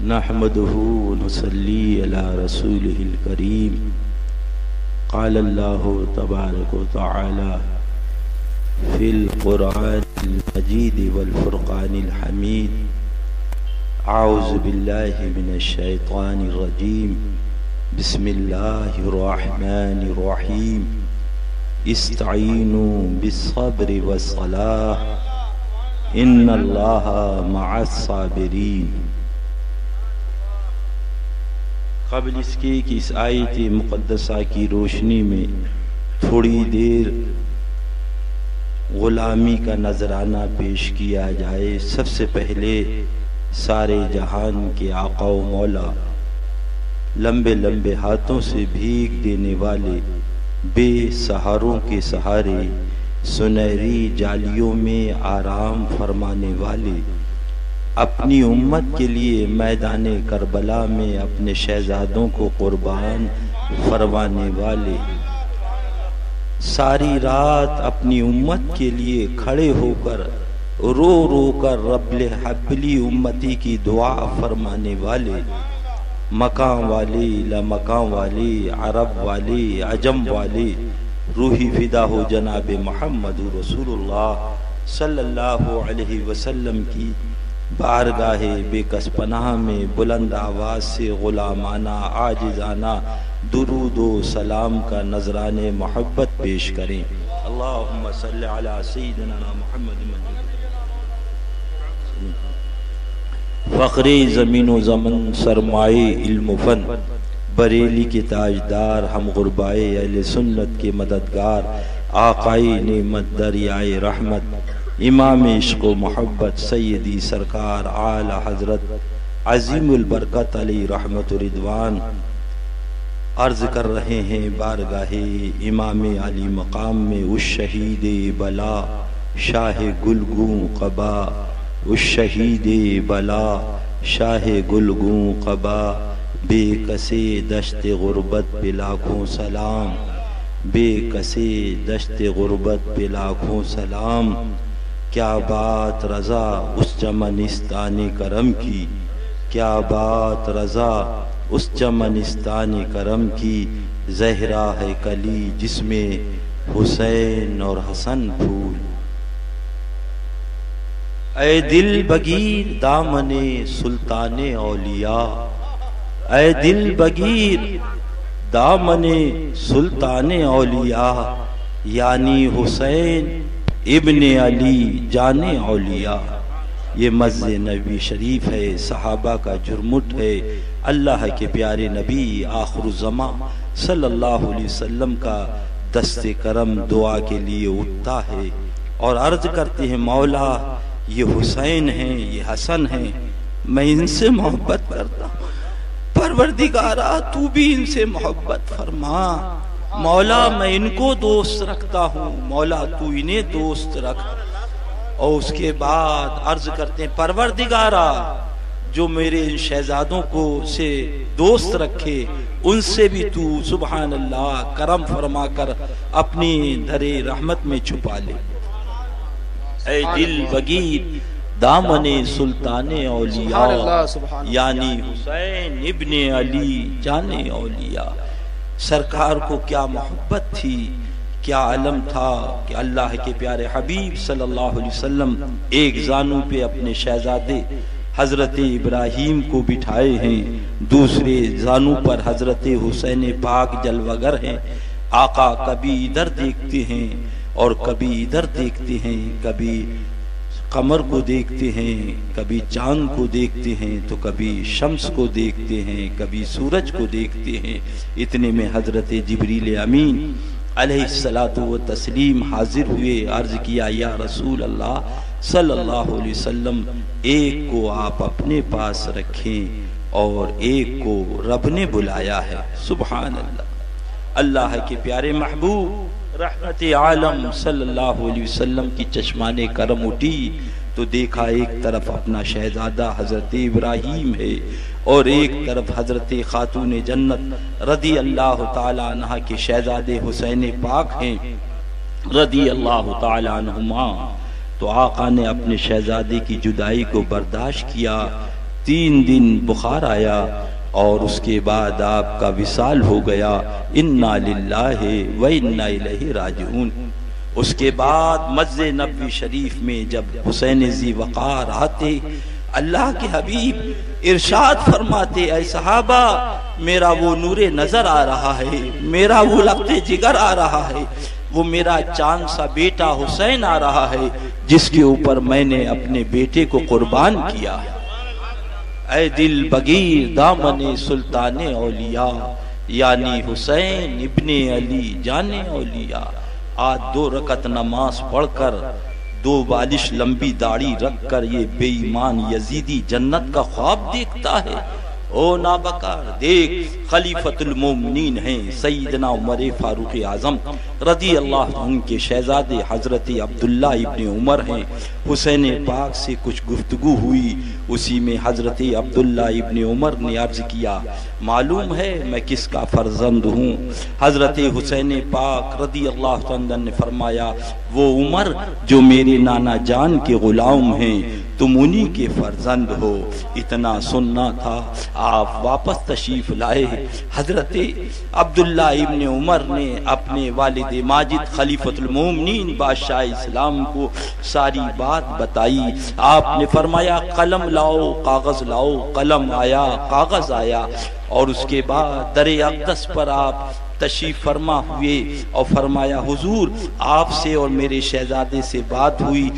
نحمده ونصلي على رسوله الكريم. قال الله تبارك وتعالى في القرآن المجيد والفرقان الحميد: أعوذ بالله من الشيطان الرجيم. بسم الله الرحمن الرحيم. استعينوا بالصبر والصلاة إن الله مع الصابرين. قبل اس کے کہ اس آیت مقدسہ کی روشنی میں تھوڑی دیر غلامی کا نذرانہ پیش کیا جائے، سب سے پہلے سارے جہان کے آقا و مولا، لمبے لمبے ہاتھوں سے بھیگ دینے والے، بے سہاروں کے سہارے، سنہری جالیوں میں آرام فرمانے والے، اپنی امت کے لیے میدان کربلا میں اپنے شہزادوں کو قربان فرمانے والے، ساری رات اپنی امت کے لیے کھڑے ہو کر رو رو کر رب حبلی امتی کی دعا فرمانے والے، مکان والے، لامکان والے، عرب والے، عجم والے، روحی فدا ہو جناب محمد رسول اللہ صلی اللہ علیہ وسلم کی بارگاہ بے کس پناہ میں بلند آواز سے غلامانہ عاجزانہ درود و سلام کا نذران محبت پیش کریں. اللہم صلی علی سیدنا محمد. فخر زمین و زمن، سرمائے علم و فن، بریلی کے تاجدار، ہم غربائے اہل سنت کے مددگار، آقائے نعمت دریائے رحمت، امام عشق و محبت، سیدی سرکار اعلی حضرت عظیم البرکت علی رحمت و رضوان، عرض کر رہے ہیں بارگاہ امام علی مقام میں اس شہید بلا شاہ گلگوں قبا، اس شہید بلا شاہ گلگوں قبا، بے کسے دشت غربت پہ لاکھوں سلام، بے کسے دشت غربت پہ لاکھوں سلام. کیا بات رضا اس چمنستان کرم کی، کیا بات رضا اس چمنستان کرم کی، زہرا ہے کلی جس میں حسین اور حسن پھول. اے دل بگیر دامن سلطان اولیاء، اے دل بگیر دامن سلطان اولیاء، یعنی حسین ابن علی جان اولیاء. یہ مسجد نبی شریف ہے، صحابہ کا جرمٹ ہے، اللہ کے پیارے نبی آخر الزمان صلی اللہ علیہ وسلم کا دست کرم دعا کے لیے اٹھتا ہے اور عرض کرتے ہیں مولا یہ حسین ہیں، یہ حسن ہیں، میں ان سے محبت کرتا ہوں، پروردگارا تو بھی ان سے محبت فرما. مولا میں ان کو دوست رکھتا ہوں، مولا تو انہیں دوست رکھ. اور اس کے بعد عرض کرتے ہیں پروردگارا جو میرے ان شہزادوں کو سے دوست رکھے ان سے بھی تو سبحان اللہ کرم فرما کر اپنی درِ رحمت میں چھپا لے. اے دل بگیر دامن سلطان اولیاء، یعنی حسین ابن علی جان اولیاء. سرکار کو کیا محبت تھی، کیا علم تھا کہ اللہ کے پیارے حبیب صلی اللہ علیہ وسلم ایک زانو پہ اپنے شہزادے حضرت ابراہیم کو بٹھائے ہیں، دوسرے زانو پر حضرت حسین پاک جلوگر ہیں. آقا کبھی ادھر دیکھتے ہیں اور کبھی ادھر دیکھتے ہیں، کبھی قمر کو دیکھتے ہیں، کبھی چاند کو دیکھتے ہیں، تو کبھی شمس کو دیکھتے ہیں، کبھی سورج کو دیکھتے ہیں. اتنے میں حضرت جبریل امین علیہ السلام حاضر ہوئے، عرض کیا یا رسول اللہ صلی اللہ علیہ وسلم ایک کو آپ اپنے پاس رکھیں اور ایک کو رب نے بلایا ہے. سبحان اللہ. اللہ کے پیارے محبوب رحمت عالم صلی اللہ علیہ وسلم کی چشمان کرم اٹھی تو دیکھا ایک طرف اپنا شہزادہ حضرت ابراہیم ہے اور ایک طرف حضرت خاتون جنت رضی اللہ تعالیٰ عنہ کے شہزادے حسین پاک ہیں رضی اللہ تعالیٰ عنہما. تو آقا نے اپنے شہزادے کی جدائی کو برداشت کیا 3 دن بخار آیا اور اس کے بعد آپ کا وصال ہو گیا۔ انا للہ و انا الیہ راجعون۔ اس کے بعد مسجد نبوی شریف میں جب حسین ذی وقار آتے، اللہ کے حبیب ارشاد فرماتے، اے صحابہ میرا وہ نور نظر آ رہا ہے، میرا وہ لخت جگر آ رہا ہے، وہ میرا چاند سا بیٹا حسین آ رہا ہے جس کے اوپر میں نے اپنے بیٹے کو قربان کیا۔ اے دل بگیر دامن سلطان اولیاء، یعنی حسین ابن علی جان اولیاء، آج 2 رکعت نماز پڑھ کر 2 بالش لمبی داڑھی رکھ کر یہ بے ایمان یزیدی جنت کا خواب دیکھتا ہے۔ او نابکار دیکھ، خلیفۃ المومنین ہیں سیدنا عمر فاروق اعظم رضی اللہ عنہ کے شہزادے حضرت عبداللہ ابن عمر ہیں۔ حسین پاک سے کچھ گفتگو ہوئی، اسی میں حضرت عبداللہ ابن عمر نے عرض کیا، معلوم ہے میں کس کا فرزند ہوں؟ حضرت حسین پاک رضی اللہ عنہ نے فرمایا، وہ عمر جو میرے نانا جان کے غلام ہیں، تم انہی کے فرزند ہو۔ اتنا سننا تھا، آپ واپس تشریف لائے۔ حضرت عبداللہ ابن عمر نے اپنے والد ماجد خلیفۃ المومنین بادشاہ اسلام کو ساری بات بتائی۔ آپ نے فرمایا قلم لاؤ کاغذ لاؤ، قلم آیا کاغذ آیا، اور اس کے بعد در اقدس پر آپ تشریف فرما ہوئے اور فرمایا، حضور آپ سے اور میرے شہزادے سے بات ہوئی،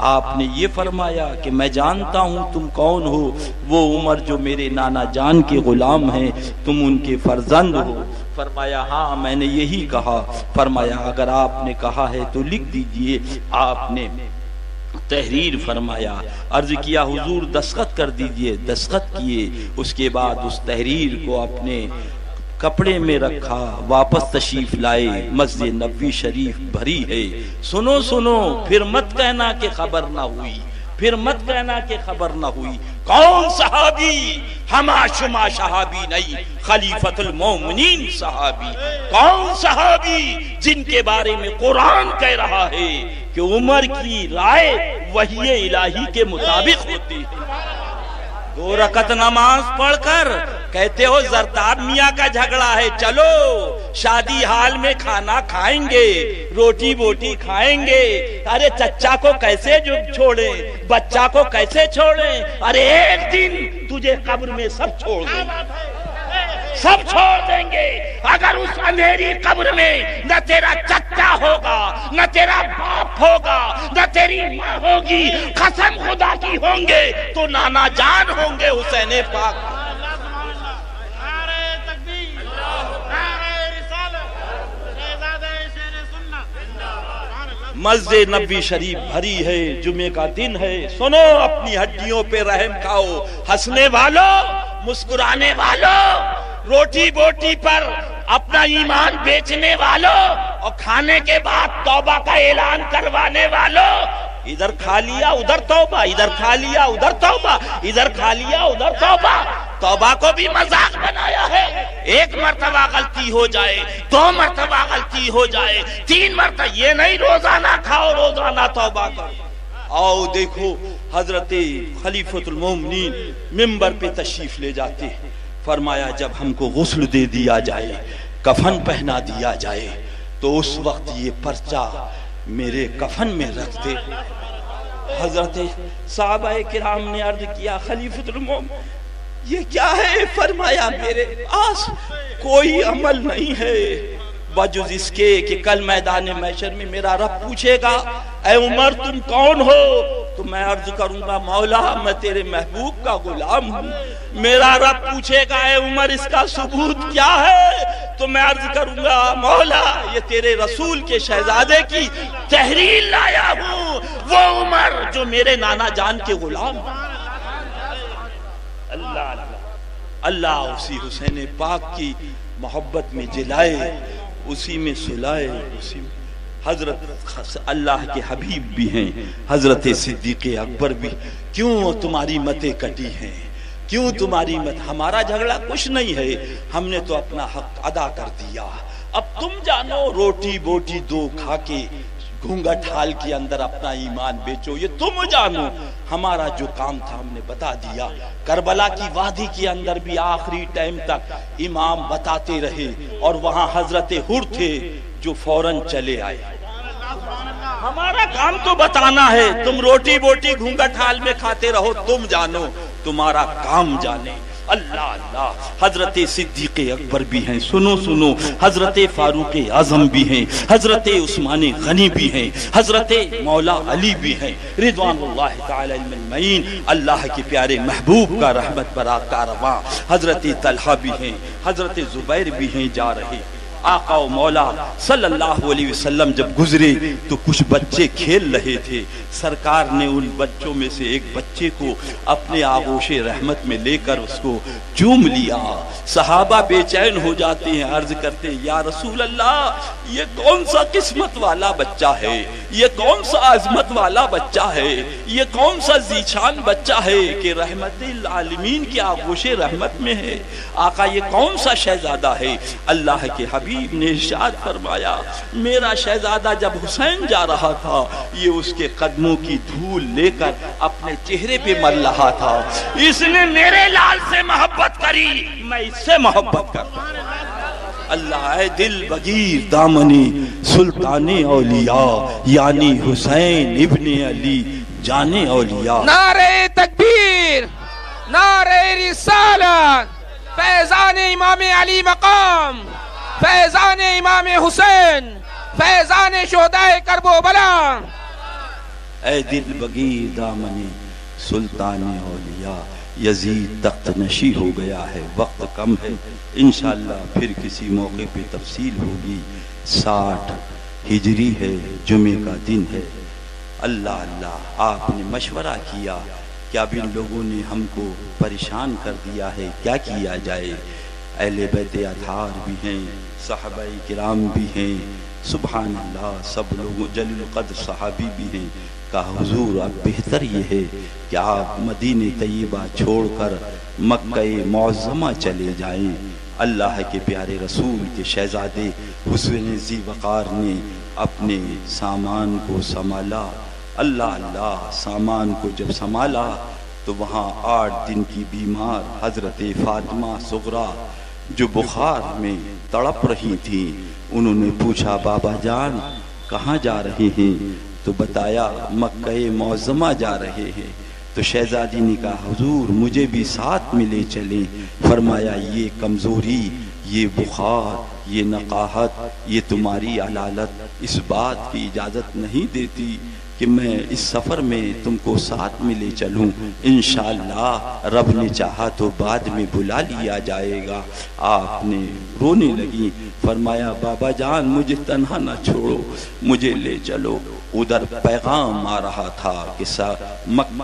آپ نے یہ فرمایا کہ میں جانتا ہوں تم کون ہو، وہ عمر جو میرے نانا جان کے غلام ہیں، تم ان کے فرزند ہو۔ فرمایا ہاں میں نے یہی کہا۔ فرمایا اگر آپ نے کہا ہے تو لکھ دیجئے۔ آپ نے تحریر فرمایا، عرض کیا حضور دستخط کر دیجئے، دستخط کیے۔ اس کے بعد اس تحریر کو اپنے کپڑے میں رکھا، واپس تشریف لائے۔ مسجد نبوی شریف بھری ہے۔ سنو سنو، پھر مت کہنا کہ خبر نہ ہوئی، پھر مت کہنا کہ خبر نہ ہوئی۔ کون صحابی؟ ہما شما صحابی نہیں، خلیفۃ المومنین صحابی۔ کون صحابی جن کے بارے میں قرآن کہہ رہا ہے کہ عمر کی رائے وحی الہی کے مطابق ہوتی ہے۔ 2 رکعت نماز پڑھ کر کہتے ہو زرتاب میاں کا جھگڑا ہے، چلو شادی حال میں کھانا کھائیں گے، روٹی بوٹی کھائیں گے۔ ارے چچا کو کیسے چھوڑیں، بچہ کو کیسے چھوڑیں؟ ارے ایک دن تجھے قبر میں سب چھوڑ دیں گے، سب چھوڑ دیں گے۔ اگر اس اندھیری قبر میں نہ تیرا چچا ہوگا، نہ تیرا باپ ہوگا، نہ تیری ماں ہوگی، قسم خدا کی ہوں گے تو نانا جان ہوں گے حسین پاک۔ مسجد نبوی شریف بھری ہے، جمعے کا دن ہے۔ سنو، اپنی ہڈیوں پہ رحم کھاؤ، ہنسنے والوں، مسکرانے والوں، روٹی بوٹی پر اپنا ایمان بیچنے والوں، اور کھانے کے بعد توبہ کا اعلان کروانے والوں، ادھر کھا لیا ادھر توبہ، ادھر کھا لیا ادھر توبہ، ادھر کھا لیا ادھر توبہ۔ توبہ کو بھی مذاق بنایا ہے۔ 1 مرتبہ غلطی ہو جائے، 2 مرتبہ غلطی ہو جائے، 3 مرتبہ، یہ نہیں روزانہ کھاؤ روزانہ توبہ کرو۔ آؤ دیکھو حضرت خلیفۃ المومنین منبر پہ تشریف لے جاتے، فرمایا جب ہم کو غسل دے دیا جائے، کفن پہنا دیا جائے، تو اس وقت یہ پرچہ میرے کفن میں رکھ دے۔ حضرت صحابہ کرام نے عرض کیا، خلیفۃ المومنین یہ کیا ہے؟ فرمایا میرے پاس کوئی عمل نہیں ہے بجز اس کے کہ کل میدان محشر میں میرا رب پوچھے گا، اے عمر تم کون ہو؟ تو میں عرض کروں گا، مولا میں تیرے محبوب کا غلام ہوں۔ میرا رب پوچھے گا، اے عمر اس کا ثبوت کیا ہے؟ تو میں عرض کروں گا، مولا یہ تیرے رسول کے شہزادے کی تحریر لایا ہوں، وہ عمر جو میرے نانا جان کے غلام۔ اللہ اللہ اسی حسین پاک کی محبت میں جلائے، اسی میں سلائے، اسی میں حضرت اللہ کے حبیب بھی ہیں، حضرت صدیق اکبر بھی۔ کیوں تمہاری متیں کٹی ہیں؟ کیوں تمہاری مت؟ ہمارا جھگڑا کچھ نہیں ہے، ہم نے تو اپنا حق ادا کر دیا۔ اب تم جانو روٹی بوٹی 2 کھا کے گھونگھٹ حال کے اندر اپنا ایمان بیچو، یہ تم جانو۔ ہمارا جو کام تھا ہم نے بتا دیا۔ کربلا کی وادی کے اندر بھی آخری ٹائم تک امام بتاتے رہے، اور وہاں حضرت حر تھے جو فوراً چلے آئے۔ ہمارا کام تو بتانا ہے، تم روٹی بوٹی گھونگھٹ حال میں کھاتے رہو، تم جانو، تمہارا کام جانے۔ اللہ اللہ، حضرت صدیق اکبر بھی ہیں، سنو سنو، حضرت فاروق اعظم بھی ہیں، حضرت عثمان غنی بھی ہیں، حضرت مولا علی بھی ہیں، رضوان اللہ تعالی اجمعین۔ اللہ کے پیارے محبوب کا رحمت برا کارواں حضرت طلحہ بھی ہیں، حضرت زبیر بھی ہیں جا رہے۔ آقا و مولا صلی اللہ علیہ وسلم جب گزرے تو کچھ بچے کھیل رہے تھے، سرکار نے ان بچوں میں سے ایک بچے کو اپنے آغوش رحمت میں لے کر اس کو چوم لیا۔ صحابہ بے چین ہو جاتے ہیں، عرض کرتے ہیں یا رسول اللہ، یہ کون سا قسمت والا بچہ ہے، یہ کون سا عظمت والا بچہ ہے، یہ کون سا ذیشان بچہ ہے کہ رحمت العالمین کے آغوش رحمت میں ہے۔ آقا یہ کون سا شہزادہ ہے؟ اللہ کے حبیب نے ارشاد فرمایا، میرا شہزادہ جب حسین جا رہا تھا، یہ اس کے قدموں کی دھول لے کر اپنے چہرے پہ مل رہا تھا، اس نے میرے لال سے محبت کری، میں اس سے محبت کرتا ہوں۔ اللہ اے دل بگیر دامنی سلطان اولیاء، یعنی حسین ابن علی جان اولیاء۔ نعرہ تکبیر، نعرہ رسالت، فیضان امام علی مقام، فیضان امام حسین، فیضان شہداء کرب و بلا۔ اے دل بگیر دامنی سلطان اولیاء، یزید تخت نشی ہو گیا ہے، وقت کم ہے، انشاءاللہ پھر کسی موقع پہ تفصیل ہوگی۔ 60 ہجری ہے، جمعہ کا دن ہے۔ اللہ اللہ، آپ نے مشورہ کیا کہ اب ان لوگوں نے ہم کو پریشان کر دیا ہے، کیا کیا جائے؟ اہل بیت اطہار بھی ہیں، صحابہ کرام بھی ہیں، سبحان اللہ، سب لوگوں، جلیل القدر صحابی بھی ہیں۔ کہا حضور اب بہتر یہ ہے کہ آپ مدینہ طیبہ چھوڑ کر مکہ معظمہ چلے جائیں۔ اللہ کے پیارے رسول کے شہزادے حسین ذی وقار نے اپنے سامان کو سنبھالا۔ اللہ اللہ، سامان کو جب سنبھالا تو وہاں 8 دن کی بیمار حضرت فاطمہ صغرا جو بخار میں تڑپ رہی تھی، انہوں نے پوچھا بابا جان کہاں جا رہے ہیں؟ تو بتایا مکہ معظمہ جا رہے ہیں۔ تو شہزادی نے کہا حضور مجھے بھی ساتھ میں لے چلیں۔ فرمایا یہ کمزوری، یہ بخار، یہ نقاہت، یہ تمہاری علالت اس بات کی اجازت نہیں دیتی کہ میں اس سفر میں تم کو ساتھ میں لے چلوں۔ انشاءاللہ رب نے چاہا تو بعد میں بلا لیا جائے گا۔ آپ نے رونے لگی، فرمایا بابا جان مجھے تنہا نہ چھوڑو، مجھے لے چلو۔ ادھر پیغام آ رہا تھا کہ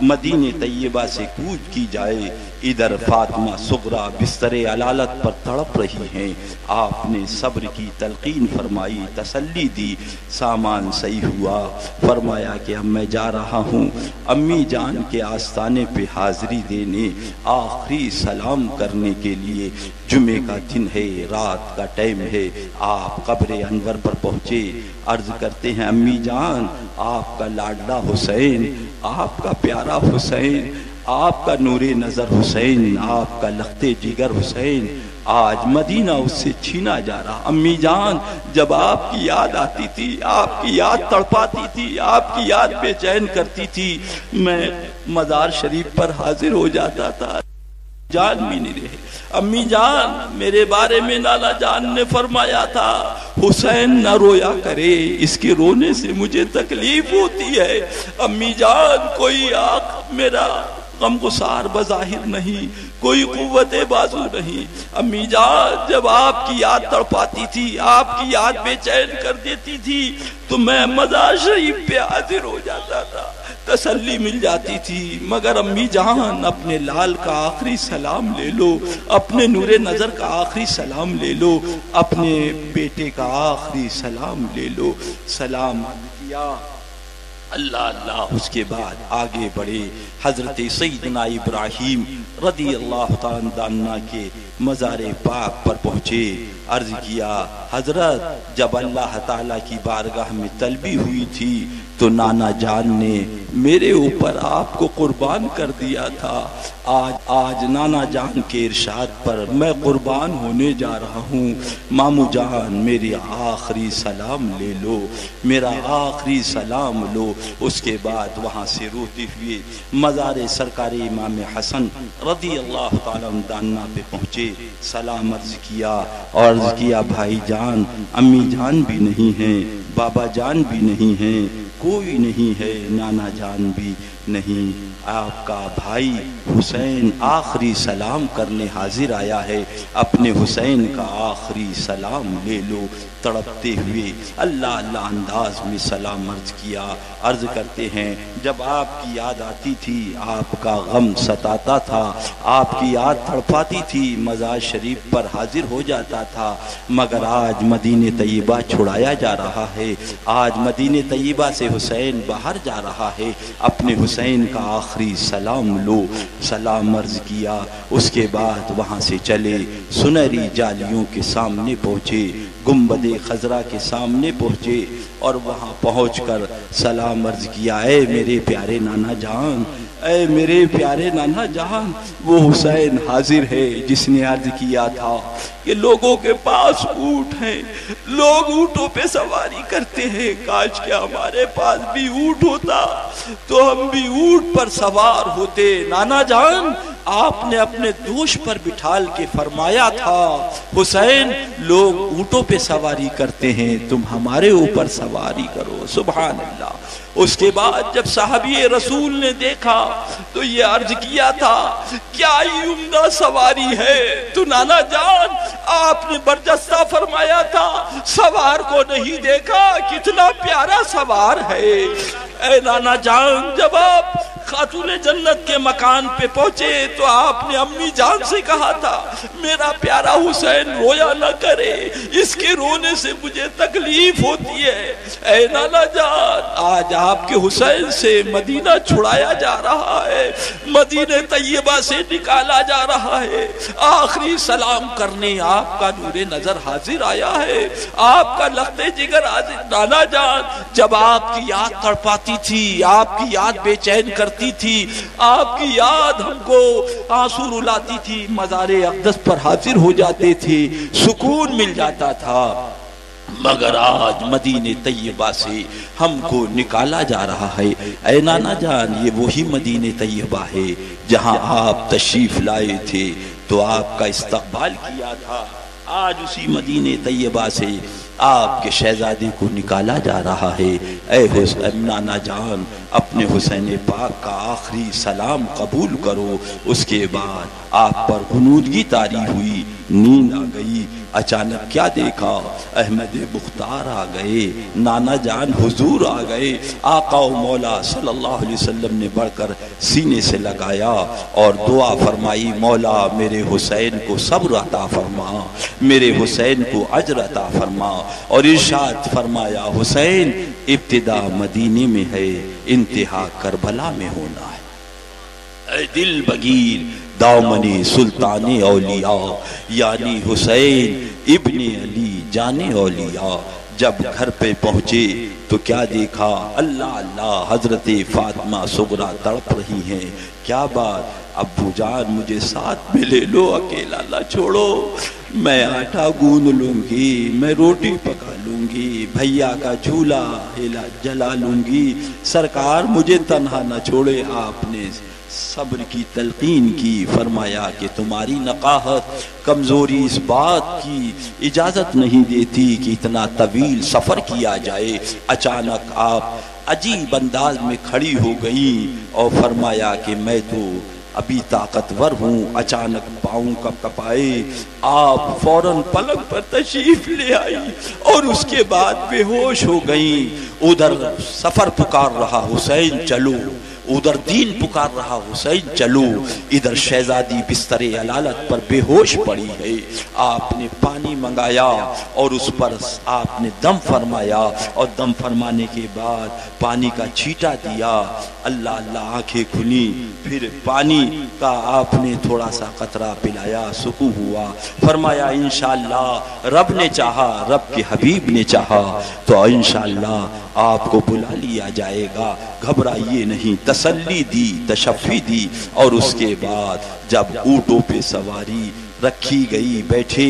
مدینہ طیبہ سے کوچ کی جائے، ادھر فاطمہ صغرا بستر علالت پر تڑپ رہی ہیں۔ آپ نے صبر کی تلقین فرمائی، تسلی دی، سامان صحیح ہوا۔ فرمایا کہ اب میں جا رہا ہوں امی جان کے آستانے پہ حاضری دینے، آخری سلام کرنے کے لیے۔ جمعہ کا دن ہے، رات کا ٹائم ہے۔ آپ قبر انور پر پہنچے، عرض کرتے ہیں امی جان آپ کا لاڈلا حسین، آپ کا پیارا حسین، آپ کا نور نظر حسین، آپ کا لخت جگر حسین آج مدینہ اس سے چھینا جا رہا۔ امی جان جب آپ کی یاد آتی تھی، آپ کی یاد تڑپاتی تھی، آپ کی یاد بے چین کرتی تھی، میں مزار شریف پر حاضر ہو جاتا تھا، جان بھی نہیں رہے۔ امی جان میرے بارے میں نانا جان نے فرمایا تھا حسین نہ رویا کرے، اس کے رونے سے مجھے تکلیف ہوتی ہے۔ امی جان کوئی آنکھ میرا غم گسار بظاہر نہیں، کوئی قوت بازو نہیں۔ امی جان جب آپ کی یاد تڑپاتی تھی، آپ کی یاد بے چین کر دیتی تھی تو میں مزار شریف پہ حاضر ہو جاتا تھا، تسلی مل جاتی تھی۔ مگر امی جان اپنے لال کا آخری سلام لے لو، اپنے نور نظر کا آخری سلام لے لو، اپنے بیٹے کا آخری سلام لے لو۔ سلام کیا اللہ اللہ۔ اس کے بعد آگے بڑھے، حضرت سیدنا ابراہیم رضی اللہ تعالیٰ عنہ کے مزار پاک پر پہنچے، عرض کیا حضرت جب اللہ تعالیٰ کی بارگاہ میں طلبی ہوئی تھی تو نانا جان نے میرے اوپر آپ کو قربان کر دیا تھا، آج نانا جان کے ارشاد پر میں قربان ہونے جا رہا ہوں، مامو جان میری آخری سلام لے لو، میرا آخری سلام لو۔ اس کے بعد وہاں سے روتے ہوئے مزار سرکار امام حسن رضی اللہ تعالیٰ عنہ پہ پہنچے، سلام عرض کیا اور عرض کیا بھائی جان امی جان بھی نہیں ہیں، بابا جان بھی نہیں ہیں، کوئی نہیں ہے، نانا جان بھی نہیں، آپ کا بھائی حسین آخری سلام کرنے حاضر آیا ہے، اپنے حسین کا آخری سلام لے لو۔ تڑپتے ہوئے اللہ اللہ انداز میں سلام عرض کیا، عرض کرتے ہیں جب آپ کی یاد آتی تھی، آپ کا غم ستاتا تھا، آپ کی یاد تڑپاتی تھی، مزار شریف پر حاضر ہو جاتا تھا، مگر آج مدینہ طیبہ چھڑایا جا رہا ہے، آج مدینہ طیبہ سے حسین باہر جا رہا ہے، اپنے حسین کا آخری سلام لو۔ سلام عرض کیا، اس کے بعد وہاں سے چلے، سنہری جالیوں کے سامنے پہنچے، گنبد خضرا کے سامنے پہنچے اور وہاں پہنچ کر سلام عرض کیا، اے میرے پیارے نانا جان، اے میرے پیارے نانا جان، وہ حسین حاضر ہے جس نے عرض کیا تھا کہ لوگوں کے پاس اونٹ ہیں، لوگ اونٹوں پہ سواری کرتے ہیں، کاش کہ ہمارے پاس بھی اونٹ ہوتا تو ہم بھی اونٹ پر سوار ہوتے۔ نانا جان آپ نے اپنے دوش پر بٹھال کے فرمایا تھا حسین لوگ اونٹوں پہ سواری کرتے ہیں، تم ہمارے اوپر سواری کرو، سبحان اللہ۔ اس کے بعد جب صحابی رسول نے دیکھا تو یہ عرض کیا تھا کیا ہی عمدہ سواری ہے، تو نانا جان آپ نے برجستہ فرمایا تھا سوار کو نہیں دیکھا کتنا پیارا سوار ہے۔ اے نانا جان جب آپ خاتون جنت کے مکان پہ پہنچے تو آپ نے امی جان سے کہا تھا میرا پیارا حسین رویا نہ کرے، اس کے رونے سے مجھے تکلیف ہوتی ہے۔ اے نانا جان آج آپ کے حسین سے مدینہ چھڑایا جا رہا ہے، مدینہ طیبہ سے نکالا جا رہا ہے، آخری سلام کرنے آپ کا نور نظر حاضر آیا ہے، آپ کا لخت جگر حاضر۔ نانا جان جب آپ کی یاد تڑپاتی تھی، آپ کی یاد بے چین کرتی تھی، آپ کی یاد ہم کو آنسو رلاتی تھی، مزار اقدس پر حاضر ہو جاتے تھے، سکون مل جاتا تھا، مگر آج مدینہ طیبہ سے ہم کو نکالا جا رہا ہے۔ اے نانا جان یہ وہی مدینہ طیبہ ہے جہاں آپ تشریف لائے تھے تو آپ کا استقبال کیا تھا، آج اسی مدینہ طیبہ سے آپ کے شہزادے کو نکالا جا رہا ہے۔ اے حسین نانا جان اپنے حسین پاک کا آخری سلام قبول کرو۔ اس کے بعد آپ پر غنودگی طاری ہوئی، نیند آ گئی، اچانک کیا دیکھا احمد مختار آ گئے، نانا جان حضور آ گئے، آقا و مولا صلی اللہ علیہ وسلم نے بڑھ کر سینے سے لگایا اور دعا فرمائی مولا میرے حسین کو صبر عطا فرما، میرے حسین کو اجر عطا فرما، اور ارشاد فرمایا حسین ابتدا مدینے میں ہے انتہا کربلا میں ہونا ہے۔ اے دل بگیر دامن سلطان اولیاء یعنی حسین ابن علی جان اولیاء جب گھر پہ پہنچے تو کیا دیکھا، اللہ اللہ حضرت فاطمہ صغرا تڑپ رہی ہیں، کیا بات ابو جان مجھے ساتھ میں لے لو، اکیلا نہ چھوڑو، میں آٹا گوند لوں گی، میں روٹی پکا لوں گی، بھیا کا جھولا جلا لوں گی، سرکار مجھے تنہا نہ چھوڑے۔ آپ نے صبر کی تلقین کی، فرمایا کہ تمہاری نقاہت کمزوری اس بات کی اجازت نہیں دیتی کہ اتنا طویل سفر کیا جائے۔ اچانک آپ عجیب انداز میں کھڑی ہو گئی اور فرمایا کہ میں تو ابھی طاقتور ہوں، اچانک پاؤں کپائے، آپ فوراً پلنگ پر تشریف لے آئی اور اس کے بعد بے ہوش ہو گئیں۔ ادھر سفر پکار رہا حسین چلو، ادھر دین پکار رہا حسین چلو، ادھر شہزادی بستر علالت پر بے ہوش پڑی ہے، آپ نے پانی منگایا اور اس پر آپ نے دم فرمایا، اور دم فرمانے کے بعد پانی کا چھیٹا دیا، اللہ اللہ آنکھیں کھلی، پھر پانی کا آپ نے تھوڑا سا قطرہ پلایا، سکون ہوا، فرمایا انشاءاللہ رب نے چاہا، رب کے حبیب نے چاہا تو انشاءاللہ آپ کو بلا لیا جائے گا، گھبرائیے نہیں، تسلی دی، تشفی دی، اور اس کے بعد جب اونٹوں پہ سواری رکھی گئی، بیٹھے،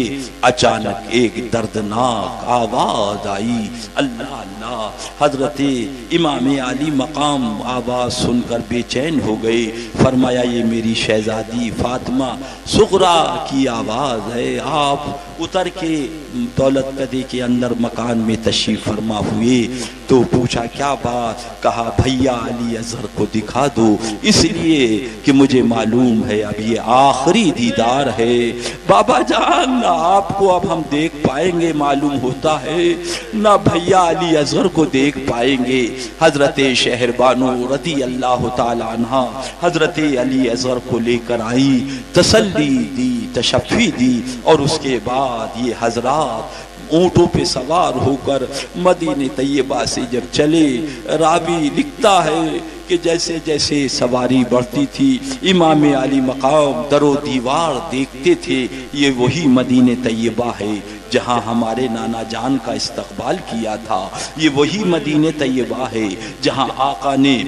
اچانک ایک دردناک آواز آئی، اللہ اللہ، حضرت امام علی مقام آواز سن کر بے چین ہو گئے، فرمایا یہ میری شہزادی فاطمہ صغرا کی آواز ہے، آپ اتر کے دولت قدے کے اندر مکان میں تشریف فرما ہوئے، تو پوچھا کیا بات، کہا بھیا علی اصغر کو دکھا دو، اس لیے کہ مجھے معلوم ہے اب یہ آخری دیدار ہے، بابا جان نہ آپ کو اب ہم دیکھ پائیں گے معلوم ہوتا ہے، نہ بھیا علی اصغر کو دیکھ پائیں گے، حضرت شہر بانو رضی اللہ تعالی عنہ حضرت علی اصغر کو لے کر آئی، تسلی دی، تشفی دی، اور اس کے بعد یہ حضرات اونٹوں پہ سوار ہو کر مدینہ طیبہ سے جب چلے، راوی لکھتا ہے کہ جیسے جیسے سواری بڑھتی تھی امام علی مقام در و دیوار دیکھتے تھے، یہ وہی مدینہ طیبہ ہے جہاں ہمارے نانا جان کا استقبال کیا تھا، یہ وہی مدینہ طیبہ ہے جہاں آقا نے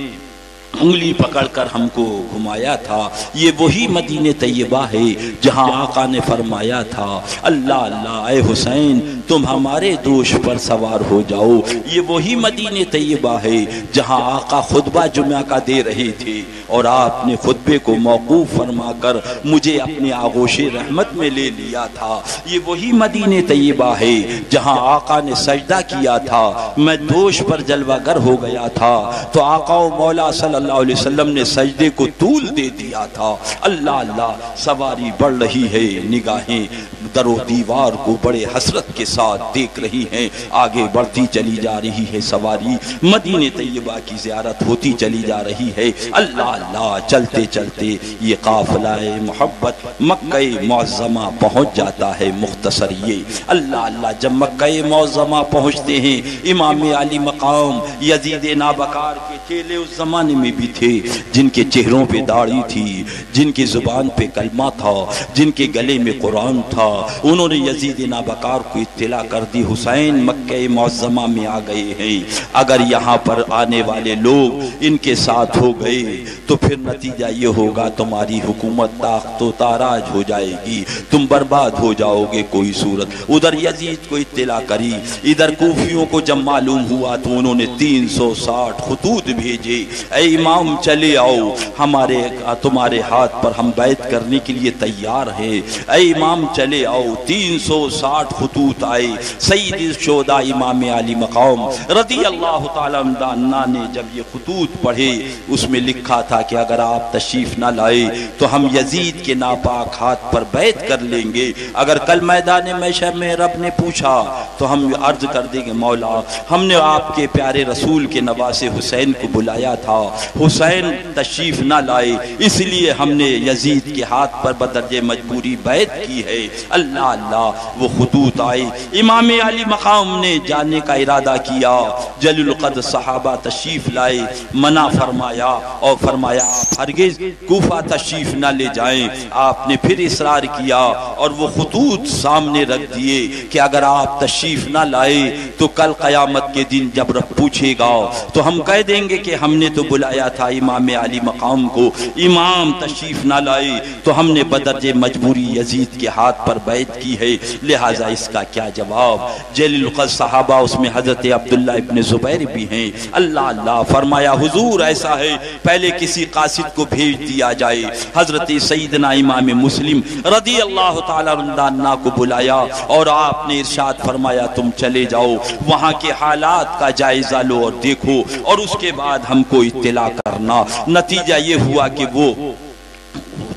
انگلی پکڑ کر ہم کو گھمایا تھا، یہ وہی مدینہ طیبہ ہے جہاں آقا نے فرمایا تھا اللہ اللہ اے حسین تم ہمارے دوش پر سوار ہو جاؤ، یہ وہی مدینہ طیبہ ہے جہاں آقا خطبہ جمعہ کا دے رہے تھے اور آپ نے خطبے کو موقوف فرما کر مجھے اپنے آغوش رحمت میں لے لیا تھا، یہ وہی مدینہ طیبہ ہے جہاں آقا نے سجدہ کیا تھا، میں دوش پر جلوہ گر ہو گیا تھا تو آقا و مولا صلی اللہ علیہ وسلم نے سجدے کو طول دے دیا تھا، اللہ اللہ سواری بڑھ رہی ہے، نگاہیں در و دیوار کو بڑے حسرت کے ساتھ دیکھ رہی ہیں، آگے بڑھتی چلی جا رہی ہے سواری، مدینہ طیبہ کی زیارت ہوتی چلی جا رہی ہے، اللہ اللہ چلتے چلتے یہ قافلہ محبت مکہ معظمہ پہنچ جاتا ہے، مختصر یہ اللہ اللہ جب مکہ معظمہ پہنچتے ہیں، امام علی مقام یزید نابکار کے چیلے اس زمانے میں بھی تھے جن کے چہروں پہ داڑھی تھی، جن کی زبان پہ کلمہ تھا، جن کے گلے میں قرآن تھا، انہوں نے یزید نابکار کو اطلاع کر دی حسین مکہ معظمہ میں آ گئے ہیں، اگر یہاں پر آنے والے لوگ ان کے ساتھ ہو گئے تو پھر نتیجہ یہ ہوگا تمہاری حکومت تاخت و تاراج ہو جائے گی، تم برباد ہو جاؤ گے کوئی صورت۔ ادھر یزید کو اطلاع کری، ادھر کوفیوں کو جب معلوم ہوا تو انہوں نے 360 خطوط بھیجے، اے امام چلے آؤ، تمہارے ہاتھ پر ہم بیعت کرنے کے لیے تیار ہیں، اے امام چلے آؤ، 360 خطوط آئے، سید الشہداء امام علی مقام رضی اللہ تعالی عنہ نے جب یہ خطوط پڑھے اس میں لکھا تھا کہ اگر آپ تشریف نہ لائے تو ہم یزید کے ناپاک ہاتھ پر بیعت کر لیں گے، اگر کل میدان محشر میں رب نے پوچھا تو ہم عرض کر دیں گے مولا ہم نے آپ کے پیارے رسول کے نواسے حسین کو بلایا تھا، حسین تشریف نہ لائے اس لیے ہم نے یزید کے ہاتھ پر بدرجہ مجبوری بیعت کی ہے، اللہ اللہ وہ خطوط آئے، امام علی مقام نے جانے کا ارادہ کیا، جلیل القدر صحابہ تشریف لائے، منع فرمایا اور فرمایا ہرگز کوفہ تشریف نہ لے جائیں، آپ نے پھر اصرار کیا اور وہ خطوط سامنے رکھ دیے کہ اگر آپ تشریف نہ لائے تو کل قیامت کے دن جب رب پوچھے گا تو ہم کہہ دیں گے کہ ہم نے تو بلایا تھا امام علی مقام کو، امام تشریف نہ لائے تو ہم نے بدرجہ مجبوری یزید کے ہاتھ پر بیعت کی ہے، لہٰذا اس کا کیا جواب؟ جلیل القدر صحابہ اس میں حضرت عبداللہ ابن زبیر بھی ہیں، اللہ اللہ فرمایا حضور ایسا ہے پہلے کسی قاصد کو بھیج دیا جائے، حضرت سیدنا امام مسلم رضی اللہ تعالی عنہ کو بلایا اور آپ نے ارشاد فرمایا تم چلے جاؤ وہاں کے حالات کا جائزہ لو اور دیکھو اور اس کے بعد ہم کو اطلاع کرنا، نتیجہ یہ ہوا کہ وہ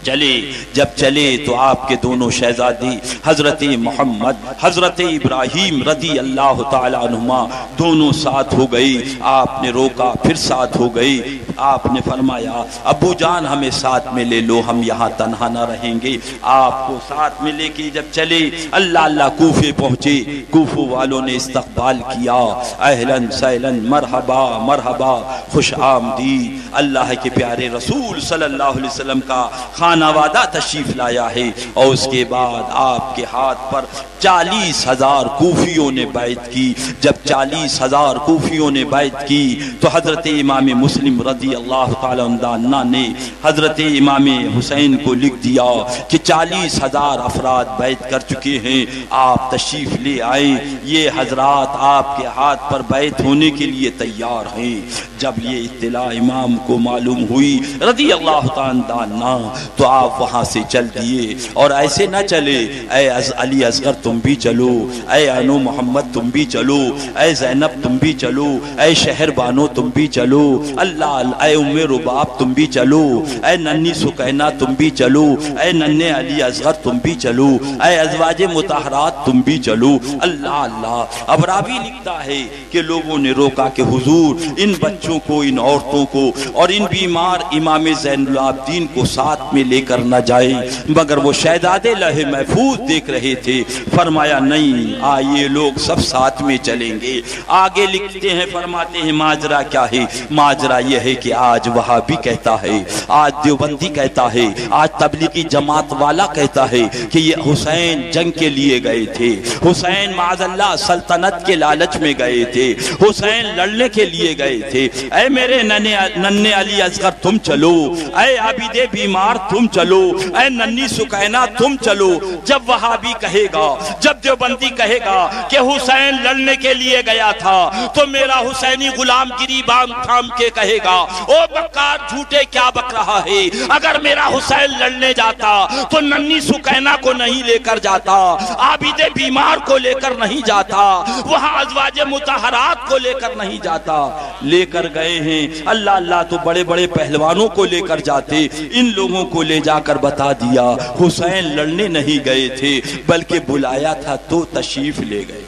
چلے جب چلے تو آپ کے دونوں شہزادی حضرت محمد حضرت ابراہیم رضی اللہ تعالی عنہما دونوں ساتھ ہو گئی. آپ نے روکا پھر ساتھ ہو گئی. آپ نے فرمایا ابو جان ہمیں ساتھ میں لے لو, ہم یہاں تنہا نہ رہیں گے. آپ کو ساتھ میں لے کے جب چلے اللہ کوفے پہنچے. کوفہ والوں نے استقبال کیا, اہلاً سہلاً مرحبا مرحبا خوش آمدید. اللہ کے پیارے رسول صلی اللہ علیہ وسلم کا خانہ وعدہ تشریف لایا ہے, اور اس کے بعد آپ کے ہاتھ پر 40,000 کوفیوں نے بیعت کی. جب 40,000 کوفیوں نے بیعت کی تو حضرت امام مسلم رضی اللہ تعالی عنہ نے حضرت امام حسین کو لکھ دیا کہ 40,000 افراد بیعت کر چکے ہیں, آپ تشریف لے آئیں, یہ حضرات آپ کے ہاتھ پر بیعت ہونے کے لیے تیار ہیں. جب یہ اطلاع امام کو معلوم ہوئی رضی اللہ تعالی عنہ تو آپ وہاں سے چل دیے. اور ایسے نہ چلے اے علی اصغر تم بھی چلو, اے انو محمد تم بھی چلو, اے زینب تم بھی چلو, اے شہر بانو تم بھی چلو, اللہ اے ام رباب تم بھی چلو, اے ننی سکینہ تم بھی چلو, اے ننے علی اصغر تم بھی چلو, اے ازواج مطہرات تم بھی چلو. اللہ اللہ. اب راوی لکھتا ہے کہ لوگوں نے روکا کہ حضور ان بچوں کو, ان عورتوں کو اور ان بیمار امام زین العابدین کو ساتھ میں لے کر نہ جائے, مگر وہ شہزادے لوح محفوظ دیکھ رہے تھے. فرمایا نہیں, آئیے لوگ سب ساتھ میں چلیں گے. آگے لکھتے ہیں فرماتے ہیں ماجرا کیا ہے؟ ماجرا یہ ہے کہ آج وہابی کہتا ہے, آج دیوبندی کہتا ہے, آج تبلیغی جماعت والا کہتا ہے کہ یہ حسین جنگ کے لیے گئے تھے, حسین معاذ اللہ سلطنت کے لالچ میں گئے تھے, حسین لڑنے کے لیے گئے تھے. اے میرے ننے علی اصغر تم چلو, اے عابد بیمار تم چلو, اے ننی سکینہ تم چلو. جب وہابی کہے گا, جب دیوبندی کہے گا کہ حسین لڑنے کے لیے گیا تھا, تو میرا حسینی غلام گری بام تھام کے کہے گا او بکار جھوٹے کیا بک رہا ہے, اگر میرا حسین لڑنے جاتا تو ننی سکینہ کو نہیں لے کر جاتا, عابد بیمار کو لے کر نہیں جاتا, وہاں ازواج مطہرات کو لے کر نہیں جاتا. لے کر گئے ہیں اللہ اللہ تو بڑے بڑے پہلوانوں کو لے کر جاتے. ان لوگوں کو لے جا کر بتا دیا حسین لڑنے نہیں گئے تھے بلکہ بلایا تھا تو تشریف لے گئے.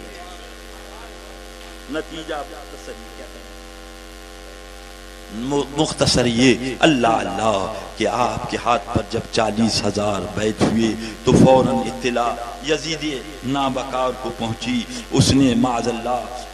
نتیجہ مختصر یہ اللہ اللہ کہ آپ کے ہاتھ پر جب 40,000 بیعت ہوئے تو فوراً اطلاع یزید نابکار کو پہنچی. اس نے معاذ اللہ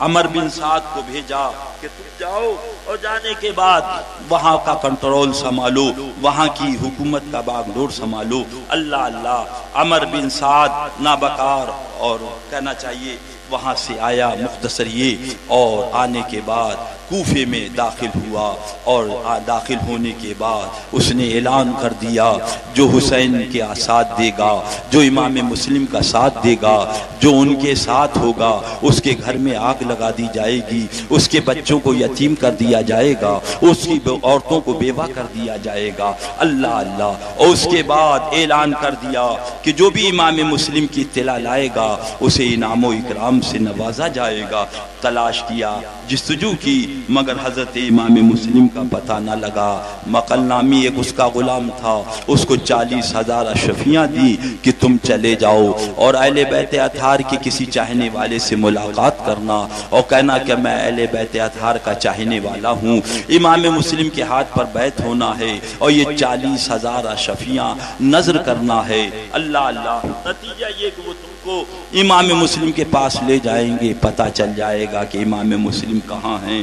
عمر بن سعد کو بھیجا کہ تم جاؤ اور جانے کے بعد وہاں کا کنٹرول سنبھالو, وہاں کی حکومت کا باغ ڈور سنبھالو. اللہ اللہ. عمر بن سعد نابکار اور کہنا چاہیے وہاں سے آیا. مختصر یہ, اور آنے کے بعد کوفے میں داخل ہوا, اور داخل ہونے کے بعد اس نے اعلان کر دیا جو حسین کے ساتھ دے گا, جو امام مسلم کا ساتھ دے گا, جو ان کے ساتھ ہوگا, اس کے گھر میں آگ لگا دی جائے گی, اس کے بچوں کو یتیم کر دیا جائے گا, اس کی عورتوں کو بیوہ کر دیا جائے گا. اللہ اللہ. اور اس کے بعد اعلان کر دیا کہ جو بھی امام مسلم کی اطلاع لائے گا اسے انعام و اکرام سے نوازا جائے گا. تلاش کیا, جستجو کی, مگر حضرت امام مسلم کا پتہ نہ لگا. مقل نامی ایک اس کا غلام تھا, اس کو 40,000 اشرفیاں دی کہ تم چلے جاؤ اور اہل بیت اطہار کے کسی چاہنے والے سے ملاقات کرنا اور کہنا کہ میں اہل بیت اطہار کا چاہنے والا ہوں, امام مسلم کے ہاتھ پر بیعت ہونا ہے اور یہ 40,000 اشرفیاں نظر کرنا ہے. اللہ اللہ. نتیجہ یہ کہ وہ تم کو امام مسلم کے پاس لے جائیں گے, پتہ چل جائے گا کہ امام مسلم کہاں ہیں.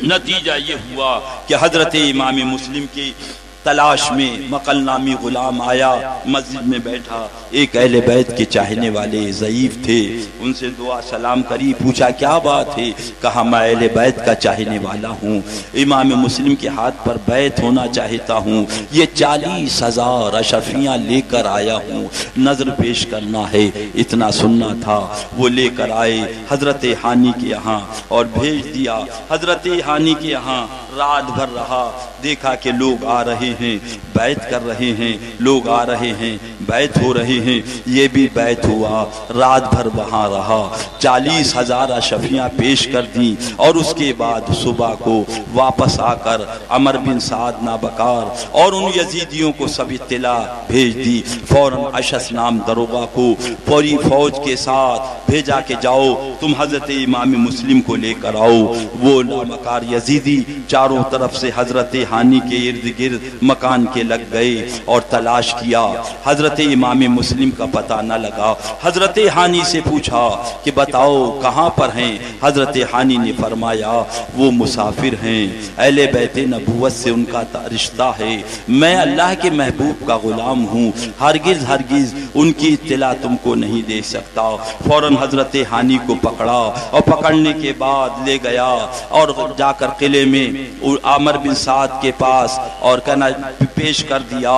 نتیجہ یہ ہوا کہ حضرت امام مسلم کی تلاش میں مقل نامی غلام آیا, مسجد میں بیٹھا. ایک اہل بیت کے چاہنے والے ضعیف تھے, ان سے دعا سلام کری, پوچھا کیا بات ہے؟ کہا میں اہل بیت کا چاہنے والا ہوں, امام مسلم کے ہاتھ پر بیعت ہونا چاہتا ہوں, یہ 40,000 اشرفیاں لے کر آیا ہوں, نظر پیش کرنا ہے. اتنا سننا تھا. وہ لے کر آئے حضرت ہانی کے یہاں اور بھیج دیا. حضرت ہانی کے یہاں رات بھر رہا, دیکھا کہ لوگ آ رہے ہیں, بیعت کر رہے ہیں, لوگ آ رہے ہیں, بیت ہو رہے ہیں، یہ بھی بیت ہوا، رات بھر وہاں رہا، 40,000 اشرفیاں پیش کر دیں، اور اس کے بعد صبح کو واپس آ کر عمر بن سعد نابکار اور ان یزیدیوں کو سب اطلاع بھیج دی۔ فوراً اشس نام دروغہ کو پوری فوج کے ساتھ بھیجا کہ جاؤ تم حضرت امام مسلم کو لے کر آؤ۔ وہ نامکار یزیدی چاروں طرف سے حضرت ہانی کے ارد گرد مکان کے لگ گئے اور تلاش کیا، حضرت امام مسلم کا پتہ نہ لگا۔ حضرت ہانی سے پوچھا کہ بتاؤ کہاں پر ہیں؟ حضرت ہانی نے فرمایا وہ مسافر ہیں، اہل بیت نبوت سے ان کا رشتہ ہے، میں اللہ کے محبوب کا غلام ہوں، ہرگز ہرگز ان کی اطلاع تم کو نہیں دے سکتا۔ فوراً حضرت ہانی کو پکڑا اور پکڑنے کے بعد لے گیا اور جا کر قلعے میں عامر بن سعد کے پاس اور کہنا پیش کر دیا۔